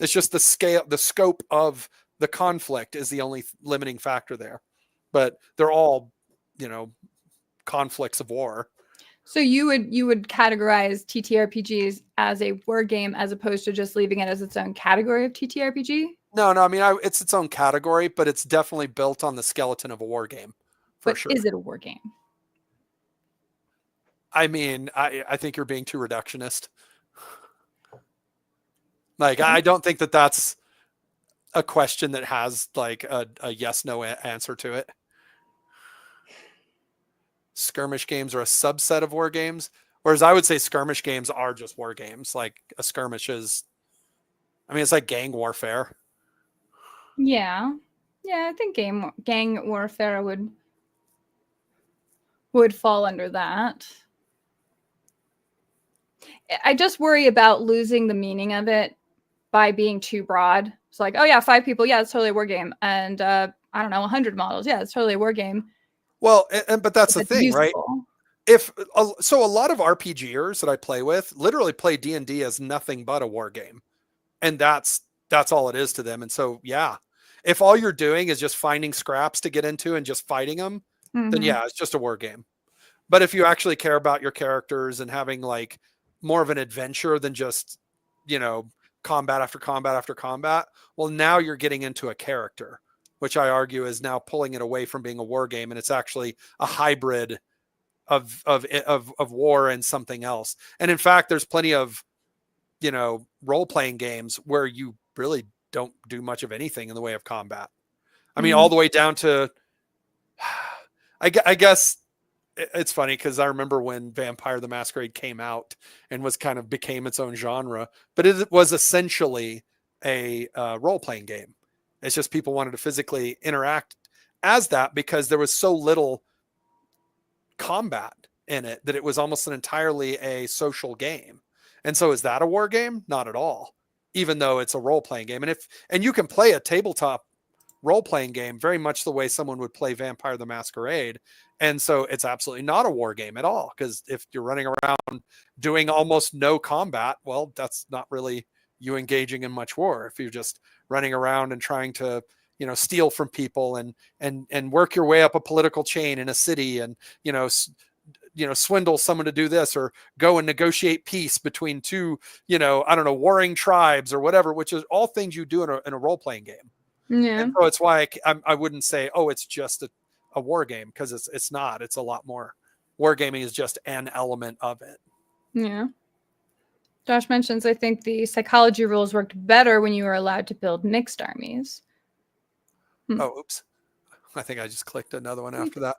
It's just the scope of the conflict is the only limiting factor there. But they're all, you know, conflicts of war. So you would categorize TTRPGs as a war game as opposed to just leaving it as its own category of TTRPG? No, I mean, it's its own category, but it's definitely built on the skeleton of a war game. For sure. Is it a war game? I mean, I think you're being too reductionist. Like, I don't think that's a question that has like a yes/no answer to it. Skirmish games are a subset of war games, whereas I would say skirmish games are just war games. Like a skirmish is, I mean, it's like gang warfare. Yeah, I think gang warfare would fall under that. I just worry about losing the meaning of it by being too broad. It's like, oh yeah, 5 people, yeah, it's totally a war game, and I don't know, 100 models, yeah, it's totally a war game. Well, but that's the thing, usable. Right? So a lot of RPGers that I play with literally play D&D as nothing but a war game, and that's all it is to them. And so, yeah, if all you're doing is just finding scraps to get into and just fighting them, then yeah, it's just a war game. But if you actually care about your characters and having like more of an adventure than just, you know, combat after combat after combat, well, now you're getting into a character, which I argue is now pulling it away from being a war game, and it's actually a hybrid of war and something else. And in fact, there's plenty of, you know, role-playing games where you really don't do much of anything in the way of combat. I mean, all the way down to, I guess it's funny because I remember when Vampire the Masquerade came out and became its own genre, but it was essentially a role-playing game. It's just people wanted to physically interact as that because there was so little combat in it that it was almost entirely a social game. And so is that a war game? Not at all, even though it's a role-playing game. And you can play a tabletop role-playing game very much the way someone would play Vampire the Masquerade. And so it's absolutely not a war game at all, because if you're running around doing almost no combat, well, that's not really you engaging in much war. If you're just running around and trying to, you know, steal from people and work your way up a political chain in a city and, you know, swindle someone to do this, or go and negotiate peace between two, you know, I don't know, warring tribes or whatever, which is all things you do in a role-playing game. Yeah. And so it's why I wouldn't say, oh, it's just a war game, because it's not. It's a lot more. Wargaming is just an element of it. Yeah. Josh mentions, I think the psychology rules worked better when you were allowed to build mixed armies. Oh, oops. I think I just clicked another one after that.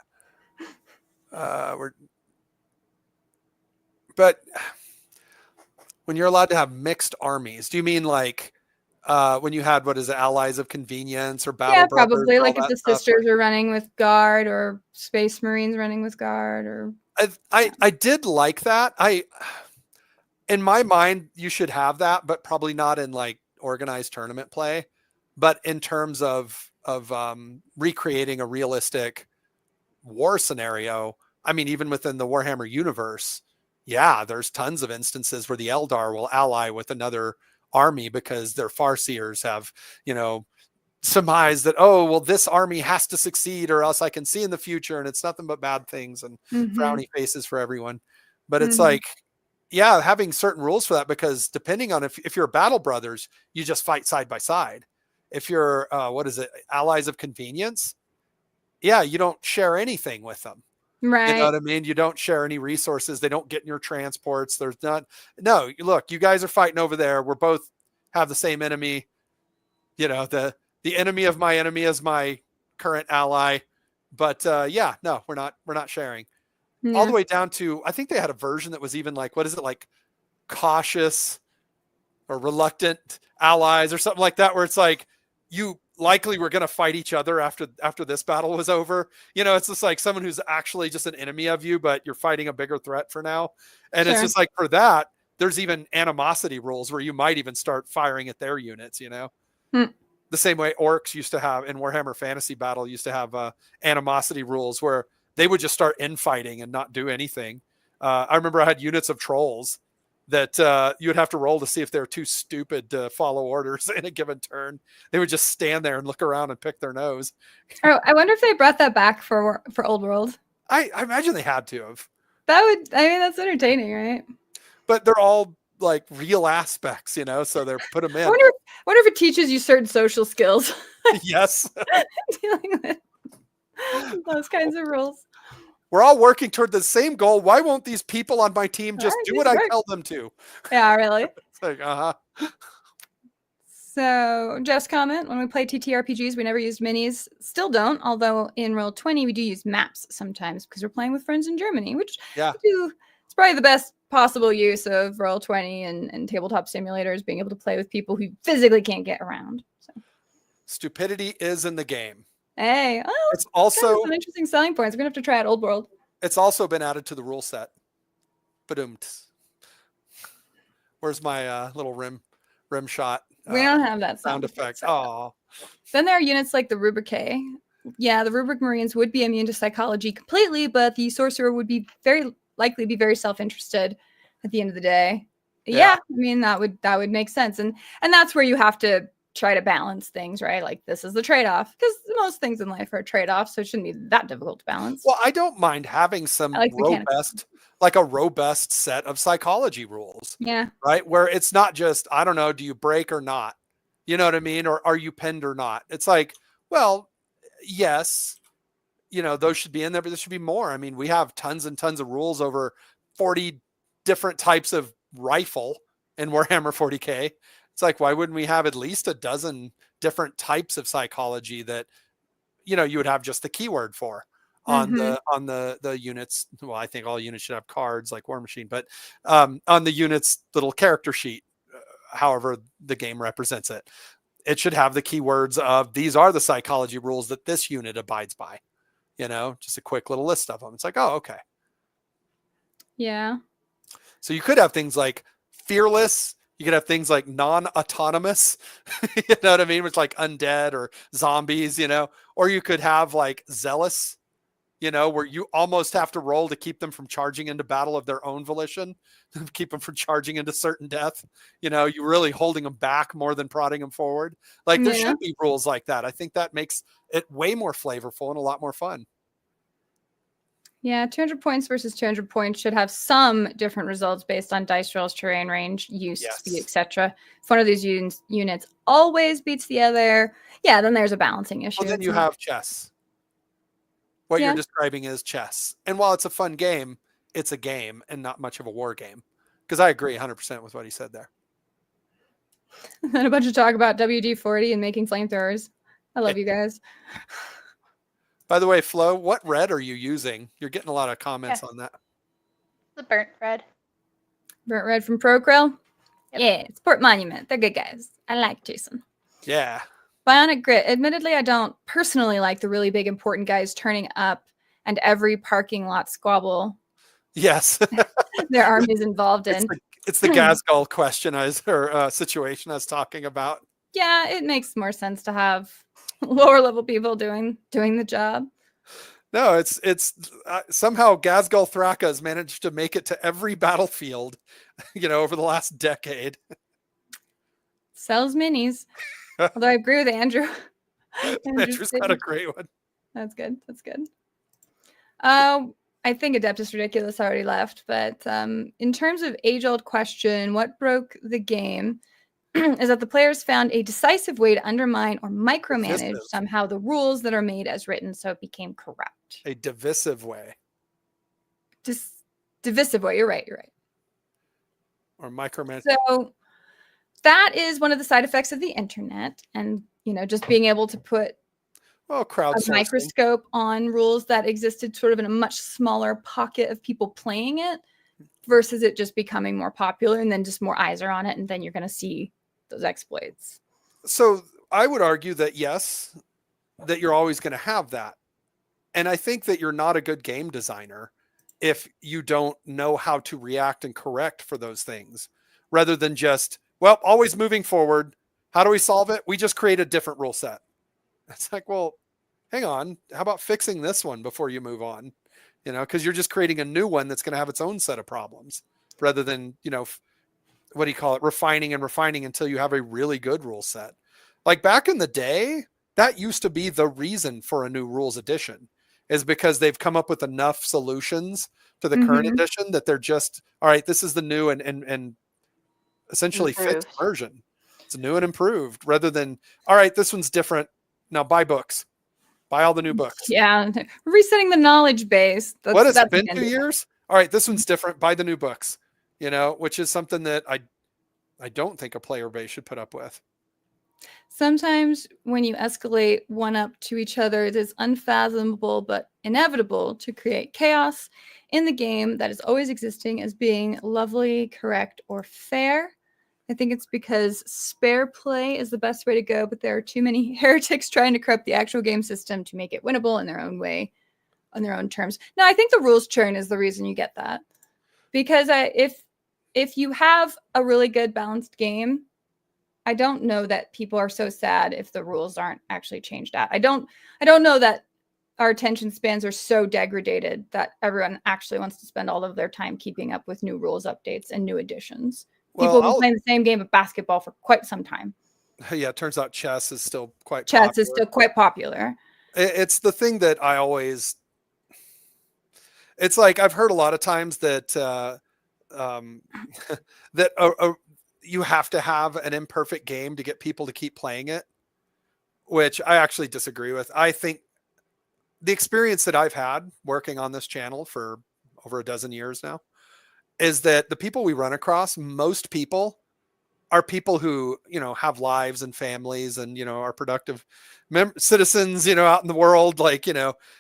But when you're allowed to have mixed armies, do you mean like when you had, what is it, allies of convenience or battle brothers? Probably like if the stuff. sisters are running with guard or space marines running with guard or. I did like that. In my mind, you should have that, but probably not in like organized tournament play. But in terms of recreating a realistic war scenario, I mean, even within the Warhammer universe, yeah, there's tons of instances where the Eldar will ally with another army because their Farseers have, surmised that, oh, well, this army has to succeed or else I can see in the future and it's nothing but bad things and frowny faces for everyone. But it's like, yeah, having certain rules for that, because depending on if you're Battle Brothers, you just fight side by side. If you're, allies of convenience, yeah, you don't share anything with them. Right. You know what I mean? You don't share any resources. They don't get in your transports. There's no, look, you guys are fighting over there. We're both have the same enemy. The enemy of my enemy is my current ally. But yeah, no, we're not sharing. Yeah. All the way down to, I think they had a version that was even like, what is it, like cautious or reluctant allies or something like that, where it's like, you likely were going to fight each other after this battle was over. It's just like someone who's actually just an enemy of you, but you're fighting a bigger threat for now. And It's just like, for that, there's even animosity rules where you might even start firing at their units, The same way orcs used to have in Warhammer Fantasy Battle used to have animosity rules where they would just start infighting and not do anything. I remember I had units of trolls that you would have to roll to see if they're too stupid to follow orders in a given turn. They would just stand there and look around and pick their nose. Oh, I wonder if they brought that back for Old World. I imagine they had to have. That's entertaining, right? But they're all like real aspects, so they're put them in. I wonder if it teaches you certain social skills. Yes. Dealing with those kinds of rules. We're all working toward the same goal. Why won't these people on my team just do what I tell them to? Yeah, really. It's like, So, Jeff's comment, when we play TTRPGs, we never used minis. Still don't, although in Roll20, we do use maps sometimes because we're playing with friends in Germany, which it's probably the best possible use of Roll20 and tabletop simulators, being able to play with people who physically can't get around. So. Stupidity is in the game. Hey, it's also some interesting selling points. We're gonna have to try out Old World. It's also been added to the rule set. Where's my little rim shot? We don't have that sound effect. Oh. Then there are units like the Rubric. Yeah, the Rubric Marines would be immune to psychology completely, but the Sorcerer would be very likely be very self-interested at the end of the day. Yeah, I mean that would make sense, and that's where you have to try to balance things, right? Like this is the trade-off, because most things in life are trade-offs, so it shouldn't be that difficult to balance. Well, I don't mind having some a robust set of psychology rules. Yeah. Right? Where it's not just, I don't know, do you break or not? You know what I mean? Or are you pinned or not? It's like, well, yes, those should be in there, but there should be more. I mean, we have tons and tons of rules over 40 different types of rifle in Warhammer 40K. It's like, why wouldn't we have at least a dozen different types of psychology that, you would have just the keyword for on the units. Well, I think all units should have cards like War Machine, but on the unit's little character sheet, however the game represents it, it should have the keywords of these are the psychology rules that this unit abides by, just a quick little list of them. It's like, oh, okay. Yeah. So you could have things like fearless. You could have things like non-autonomous, you know what I mean? Which like undead or zombies, or you could have like zealous, where you almost have to roll to keep them from charging into battle of their own volition, keep them from charging into certain death. You're really holding them back more than prodding them forward. Like there should be rules like that. I think that makes it way more flavorful and a lot more fun. Yeah, 200 points versus 200 points should have some different results based on dice rolls, terrain range, use, speed, etc. If one of these units always beats the other, then there's a balancing issue. Well, then you have chess. What you're describing is chess. And while it's a fun game, it's a game and not much of a war game. Because I agree 100% with what he said there. And a bunch of talk about WD-40 and making flamethrowers. I love you guys. By the way, Flo, what red are you using? You're getting a lot of comments on that. The burnt red. Burnt red from ProQuill? Yep. Yeah, it's Port Monument. They're good guys. I like Jason. Yeah. Bionic Grit. Admittedly, I don't personally like the really big important guys turning up and every parking lot squabble. Yes. Their armies involved in. It's the Gazgul question situation I was talking about. Yeah, it makes more sense to have lower level people doing the job. No, it's somehow Gazgul Thraka has managed to make it to every battlefield, over the last decade. Sells minis. Although I agree with Andrew. Andrew's got a great one. That's good. I think Adeptus Ridiculous already left, but in terms of age-old question, what broke the game is that the players found a decisive way to undermine or micromanage somehow the rules that are made as written, so it became corrupt. A divisive way. Divisive way. You're right. Or micromanage. So that is one of the side effects of the internet, and just being able to put a microscope on rules that existed sort of in a much smaller pocket of people playing it versus it just becoming more popular and then just more eyes are on it and then you're going to see those exploits. So I would argue that yes, that you're always going to have that. And I think that you're not a good game designer if you don't know how to react and correct for those things rather than just, always moving forward. How do we solve it? We just create a different rule set. It's like, well, hang on. How about fixing this one before you move on? Because you're just creating a new one that's going to have its own set of problems rather than, what do you call it? Refining until you have a really good rule set. Like back in the day, that used to be the reason for a new rules edition is because they've come up with enough solutions to the current edition that they're just, all right, this is the new and essentially fixed version. It's new and improved rather than, all right, this one's different. Now buy books. Buy all the new books. Yeah. Resetting the knowledge base. What has it been 2 years? All right, this one's different. Buy the new books. Which is something that I don't think a player base should put up with. Sometimes when you escalate one up to each other, it is unfathomable but inevitable to create chaos in the game that is always existing as being lovely, correct, or fair. I think it's because spare play is the best way to go, but there are too many heretics trying to corrupt the actual game system to make it winnable in their own way, on their own terms. No, I think the rules churn is the reason you get that. Because if you have a really good balanced game, I don't know that people are so sad if the rules aren't actually changed out. I don't know that our attention spans are so degraded that everyone actually wants to spend all of their time keeping up with new rules updates and new additions. People have been playing the same game of basketball for quite some time. Yeah, it turns out chess is still quite popular. It's the thing that I always... It's like I've heard a lot of times that you have to have an imperfect game to get people to keep playing it, which I actually disagree with. I think the experience that I've had working on this channel for over a dozen years now is that the people we run across, most people are people who, have lives and families and, are productive citizens, out in the world, like,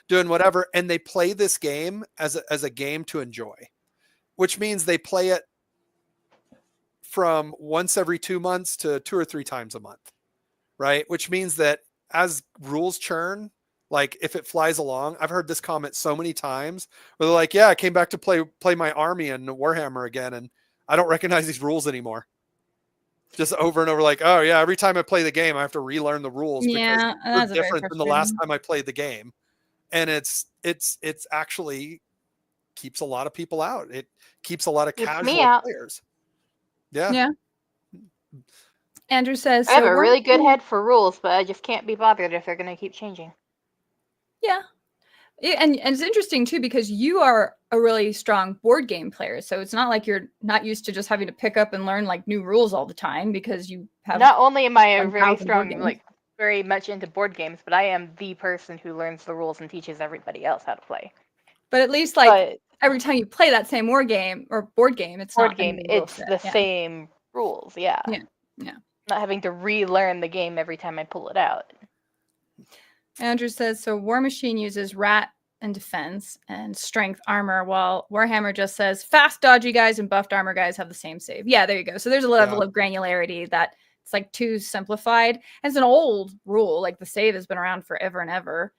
doing whatever. And they play this game as a game to enjoy, which means they play it from once every 2 months to 2 or 3 times a month. Right. Which means that as rules churn, like if it flies along, I've heard this comment so many times where they're like, yeah, I came back to play my army in Warhammer again. And I don't recognize these rules anymore. Just over and over, like, oh yeah, every time I play the game, I have to relearn the rules because they're different than the last time I played the game. And it's actually keeps a lot of people out. It keeps a lot of casual players. Yeah. Andrew says, I have a really good head for rules, but I just can't be bothered if they're going to keep changing. Yeah. And it's interesting too, because you are a really strong board game player. So it's not like you're not used to just having to pick up and learn like new rules all the time because you have. Not only am I very strong, like very much into board games, but I am the person who learns the rules and teaches everybody else how to play. But at least every time you play that same war game or board game, it's the same rules. Yeah. Yeah. Not having to relearn the game every time I pull it out. Andrew says, so War Machine uses rat and defense and strength armor, while Warhammer just says fast, dodgy guys and buffed armor guys have the same save. Yeah, there you go. So there's a level of granularity that It's like too simplified. It's an old rule. Like the save has been around forever and ever.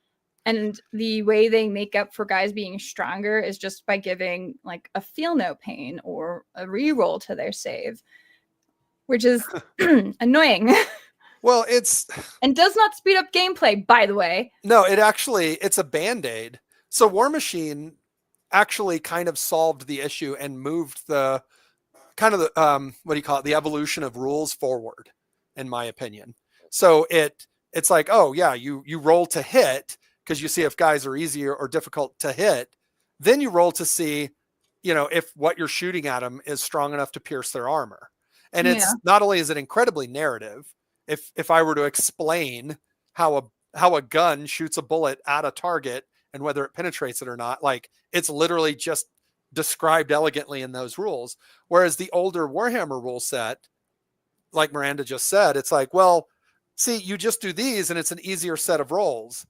And the way they make up for guys being stronger is just by giving like a feel no pain or a reroll to their save, which is annoying. Well, it's and does not speed up gameplay, by the way. No, it's a band-aid. So War Machine actually kind of solved the issue and moved the kind of the what do you call it, the evolution of rules forward, in my opinion. So it's like, oh yeah, you roll to hit because you see if guys are easier or difficult to hit, then you roll to see, if what you're shooting at them is strong enough to pierce their armor. And it's not only is it incredibly narrative, if I were to explain how a gun shoots a bullet at a target and whether it penetrates it or not, like it's literally just described elegantly in those rules. Whereas the older Warhammer rule set, like Miranda just said, it's like, well, see, you just do these and it's an easier set of rolls.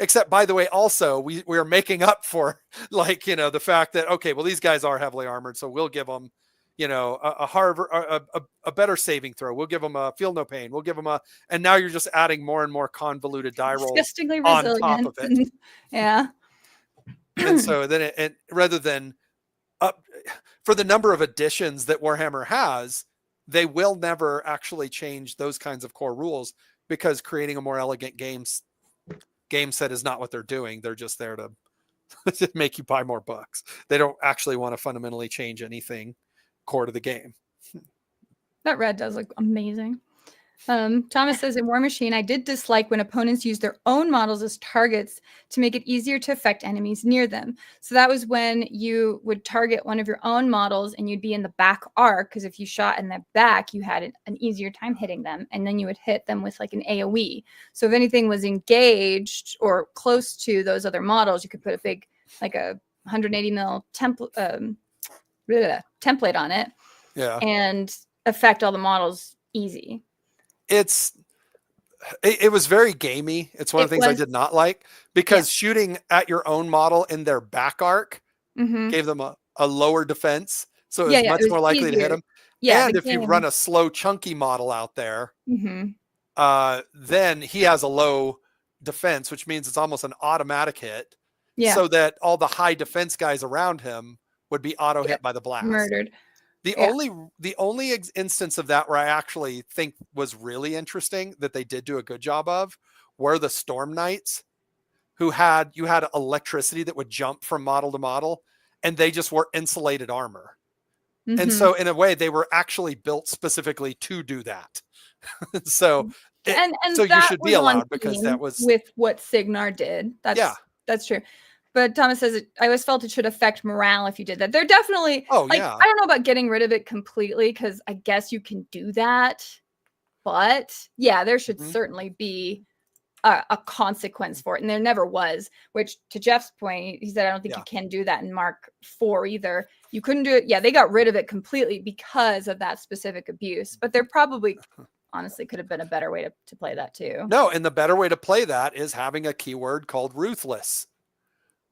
Except, by the way, also we are making up for the fact that, okay, well, these guys are heavily armored, so we'll give them, a better saving throw. We'll give them a feel no pain. We'll give them and now you're just adding more and more convoluted die rolls on top of it. Yeah. And so then rather than for the number of editions that Warhammer has, they will never actually change those kinds of core rules because creating a more elegant game set is not what they're doing. They're just there to make you buy more books. They don't actually want to fundamentally change anything core to the game. That red does look amazing. Thomas says, in War Machine, I did dislike when opponents used their own models as targets to make it easier to affect enemies near them. So that was when you would target one of your own models and you'd be in the back arc, because if you shot in the back, you had an easier time hitting them. And then you would hit them with like an AoE. So if anything was engaged or close to those other models, you could put a big, like a 180 mil template on it. Yeah. And affect all the models easy. It was very gamey. It's one of the things I did not like because shooting at your own model in their back arc gave them a lower defense. So it was more likely to hit them. Yeah, and if you run a slow, chunky model out there, then he has a low defense, which means it's almost an automatic hit. Yeah. So that all the high defense guys around him would be auto hit by the blast. Murdered. The only instance of that where I actually think was really interesting that they did do a good job of were the Storm Knights, you had electricity that would jump from model to model, and they just were insulated armor. And so in a way they were actually built specifically to do that. So so you should be allowed because that was with what Signar did. That's true. But Thomas says, I always felt it should affect morale if you did that. They're definitely, I don't know about getting rid of it completely, because I guess you can do that. But yeah, there should certainly be a consequence for it. And there never was, which to Jeff's point, he said, I don't think you can do that in Mark IV either. You couldn't do it. Yeah, they got rid of it completely because of that specific abuse. But there probably honestly could have been a better way to play that too. No, and the better way to play that is having a keyword called ruthless,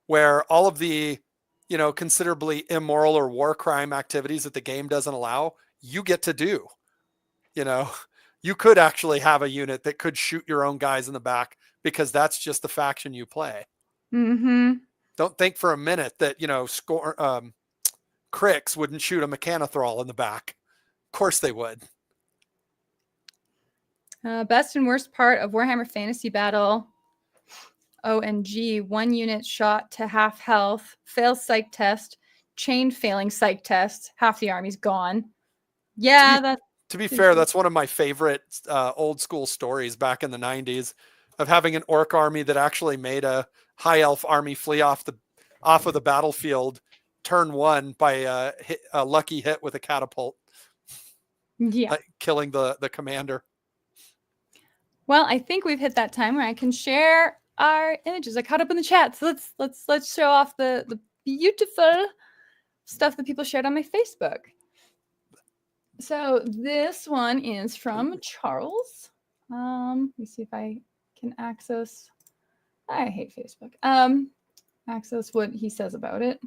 where all of the, considerably immoral or war crime activities that the game doesn't allow, you get to do. You could actually have a unit that could shoot your own guys in the back because that's just the faction you play. Don't think for a minute that, Crix wouldn't shoot a Mechanothrall in the back. Of course they would. Best and worst part of Warhammer Fantasy Battle. OMG, one unit shot to half health, fails psych test, chain failing psych test, half the army's gone. Yeah, to be fair, that's one of my favorite old school stories back in the 90s of having an orc army that actually made a high elf army flee off of the battlefield turn one by a lucky hit with a catapult. Yeah. Killing the commander. Well, I think we've hit that time where I can share our images. I caught up in the chat, so let's show off the beautiful stuff that people shared on my Facebook. So this one is from Charles. Let me see if I can access. I hate Facebook. Access what he says about it.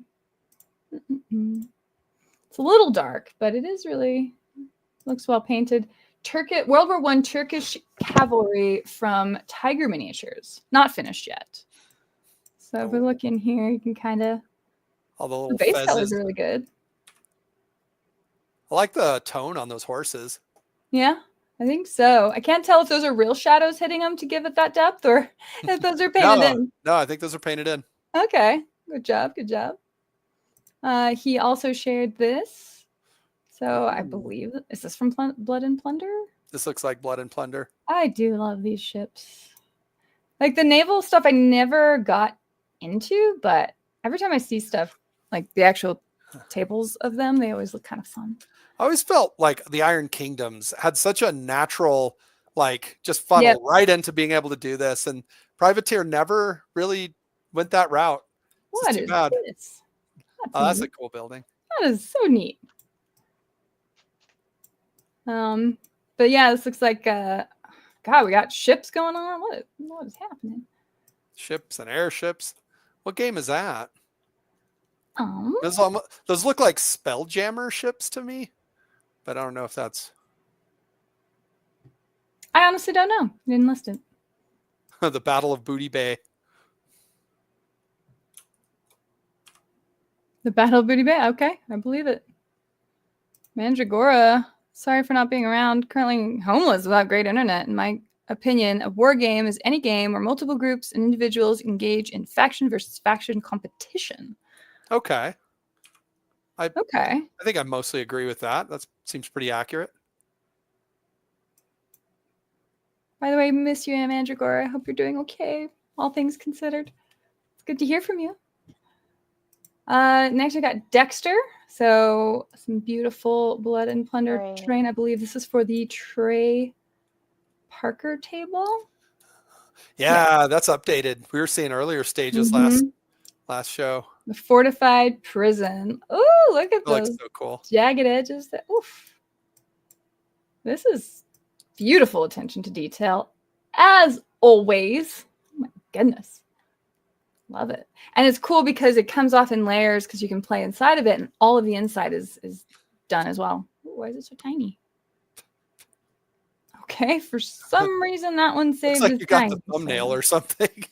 It's a little dark, but it is really looks well painted. World War I Turkish cavalry from Tiger Miniatures. Not finished yet. So if we look in here, you can kind of... All the The little base color is fezzes. really good. I like the tone on those horses. Yeah, I think so. I can't tell if those are real shadows hitting them to give it that depth or if those are painted in. No, I think those are painted in. Okay, good job, good job. He also shared this. So I believe, is this from Blood and Plunder? This looks like Blood and Plunder. I do love these ships. Like the naval stuff I never got into, but every time I see stuff, like the actual tables of them, they always look kind of fun. I always felt like the Iron Kingdoms had such a natural, like, just funnel right into being able to do this. And Privateer never really went that route. What is bad. this? That's a cool building. That is so neat. But yeah, this looks like God, we got ships going on. What is happening? Ships and airships. What game is that? Oh, Those look like Spelljammer ships to me, but I don't know if that's. I honestly don't know. You didn't list it. The Battle of Booty Bay. The Battle of Booty Bay. Okay, I believe it. Mandragora. Sorry for not being around. Currently homeless without great internet. In my opinion, a war game is any game where multiple groups and individuals engage in faction versus faction competition. Okay. I think I mostly agree with that. That seems pretty accurate. By the way, miss you, Mandragora. I hope you're doing okay, all things considered. It's good to hear from you. Next, I got Dexter. So some beautiful Blood and Plunder terrain. I believe this is for the Trey Parker table. Yeah, that's updated. We were seeing earlier stages last show. The fortified prison. Oh, look at those so cool. Jagged edges. Oof. This is beautiful attention to detail, as always. Oh my goodness. Love it. And it's cool because it comes off in layers because you can play inside of it, and all of the inside is done as well. Ooh, why is it so tiny? Okay, for some reason that one saved. Looks like you got the thumbnail or something.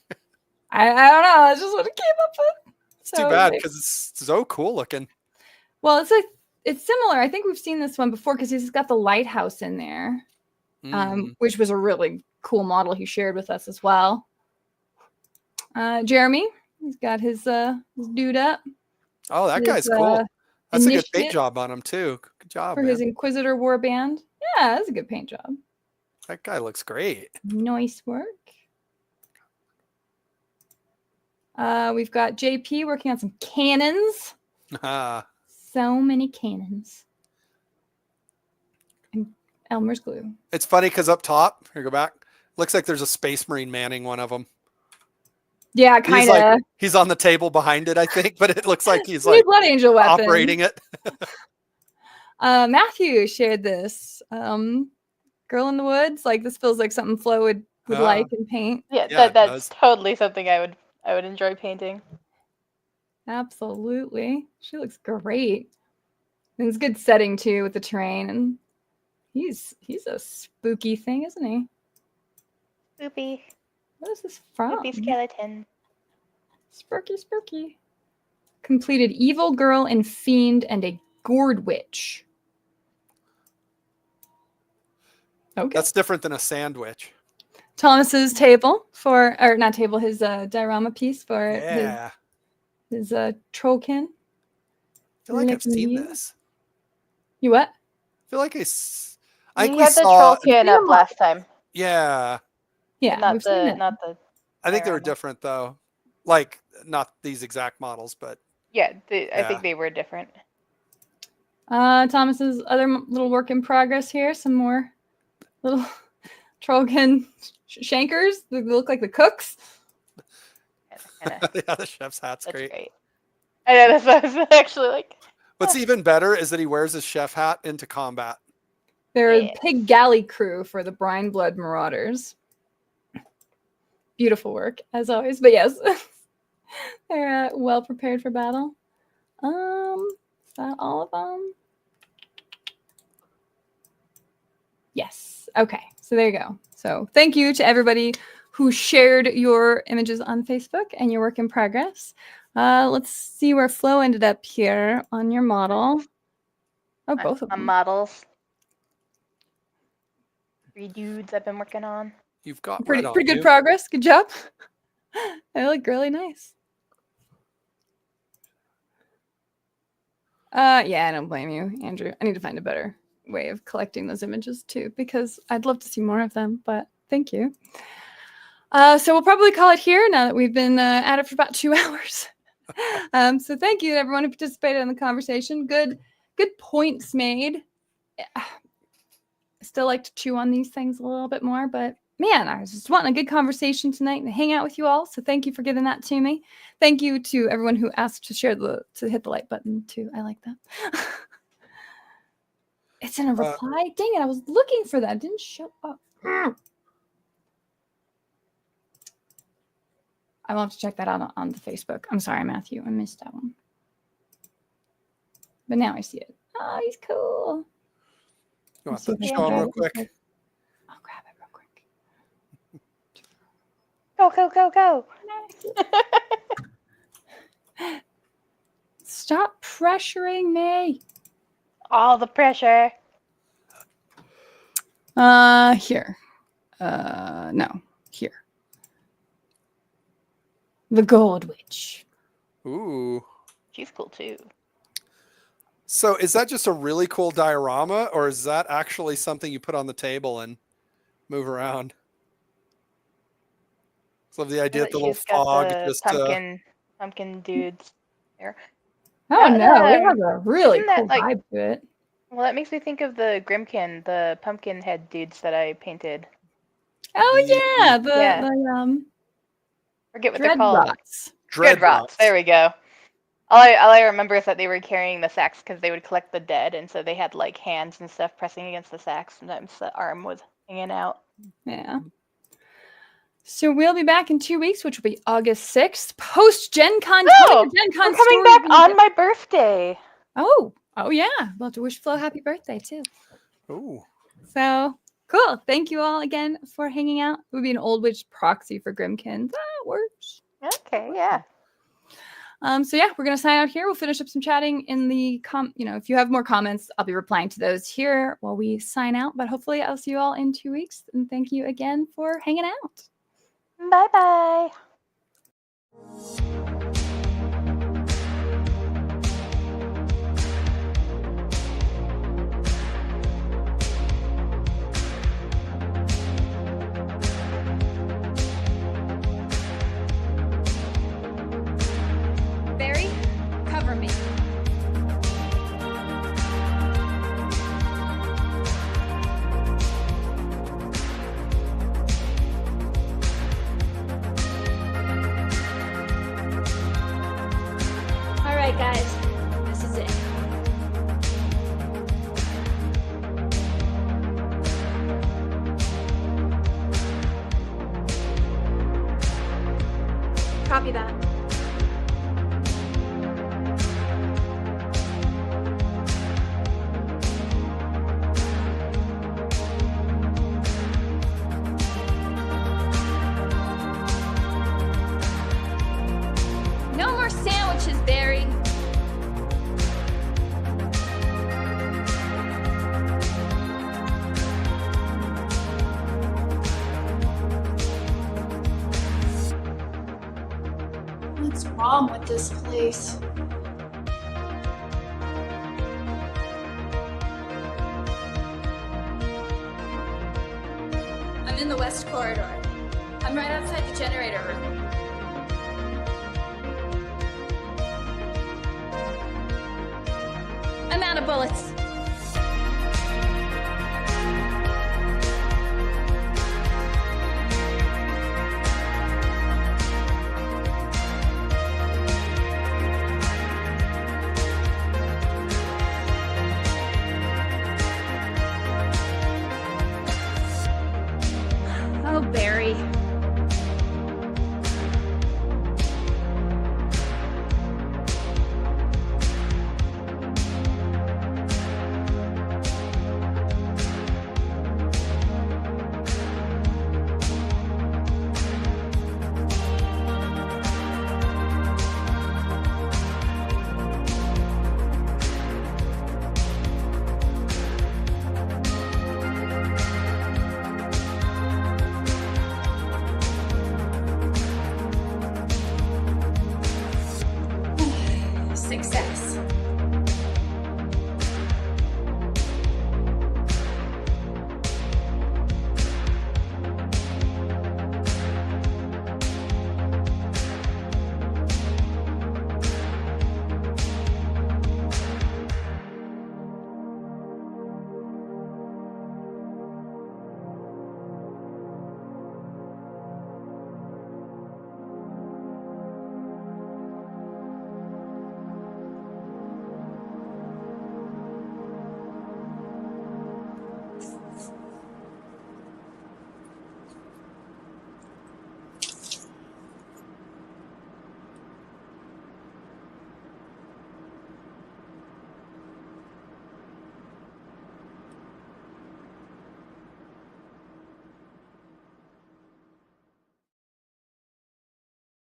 I don't know. That's just what it came up with. It's too bad because it's so cool looking. Well, it's similar. I think we've seen this one before because he's got the lighthouse in there, which was a really cool model he shared with us as well. Jeremy, he's got his dude up. Oh, that guy's cool. That's a good paint job on him too. Good job for his Inquisitor warband. Yeah, that's a good paint job. That guy looks great. Nice work. We've got JP working on some cannons. So many cannons. And Elmer's glue. It's funny because up top, here, go back. Looks like there's a Space Marine manning one of them. Yeah, kind of. He's on the table behind it, I think, but it looks like he's like Blood Angel weapon. Operating it. Matthew shared this. Girl in the Woods. Like this feels like something Flo would like and paint. Yeah, that's totally something I would enjoy painting. Absolutely. She looks great. And it's good setting too with the terrain, and he's a spooky thing, isn't he? Spoopy. What is this from? Spoopy skeleton. Spooky. Completed Evil Girl and Fiend and a Gourd Witch. Okay. That's different than a sandwich. Thomas's table his diorama piece for his Trollkin. I feel like I've seen this. You what? I feel like we had the Trollkin up last time. Yeah. Yeah, not the. I think they were different though, like not these exact models, but yeah, I think they were different. Thomas's other little work in progress here. Some more little Trollkin shankers. They look like the cooks. Yeah, the chef's hat's great. I know, that's what I was actually like. What's even better is that he wears his chef hat into combat. They're a pig galley crew for the Brine Blood Marauders. Beautiful work, as always. But yes, they're well prepared for battle. Is that all of them? Yes. Okay. So there you go. So thank you to everybody who shared your images on Facebook and your work in progress. Let's see where Flo ended up here on your model. Oh, both of them. Models. 3 dudes I've been working on. You've got pretty good progress. Good job. They look really nice. Yeah, I don't blame you, Andrew. I need to find a better way of collecting those images too, because I'd love to see more of them, but thank you. So we'll probably call it here now that we've been at it for about 2 hours. So thank you to everyone who participated in the conversation. Good points made. I still like to chew on these things a little bit more, but man, I was just wanting a good conversation tonight and hang out with you all. So thank you for giving that to me. Thank you to everyone who asked to hit the like button too. I like that. It's in a reply. Dang it, I was looking for that. It didn't show up. I will have to check that out on the Facebook. I'm sorry, Matthew. I missed that one. But now I see it. Oh, he's cool. You want to show him real quick? I'll grab it real quick. Go. Stop pressuring me. All the pressure. Here. No. Here. The Gold Witch. Ooh. She's cool too. So is that just a really cool diorama, or is that actually something you put on the table and move around? So the idea that the little fog just pumpkin dudes there. Oh no, it has a really cool vibe to it. Well, that makes me think of the Grimkin, the pumpkin head dudes that I painted. Oh yeah, the forget what they're called. Dread rots. There we go. All I remember is that they were carrying the sacks because they would collect the dead, and so they had like hands and stuff pressing against the sacks. Sometimes the arm was hanging out. Yeah. So we'll be back in 2 weeks, which will be August 6th, post Gen Con. Oh, we're coming back on my birthday. Oh yeah. We'll have to wish Flo happy birthday too. Oh. So cool. Thank you all again for hanging out. It would be an Old Witch proxy for Grimkin. That works. Okay, yeah. So yeah, we're gonna sign out here. We'll finish up some chatting in the if you have more comments, I'll be replying to those here while we sign out. But hopefully I'll see you all in 2 weeks. And thank you again for hanging out. Bye-bye. Barry, cover me. All right, guys, this is it. Copy that. No more sandwiches, Barry. What's wrong with this place? I'm in the west corridor. I'm right outside the generator room. I'm out of bullets. Oh, Barry.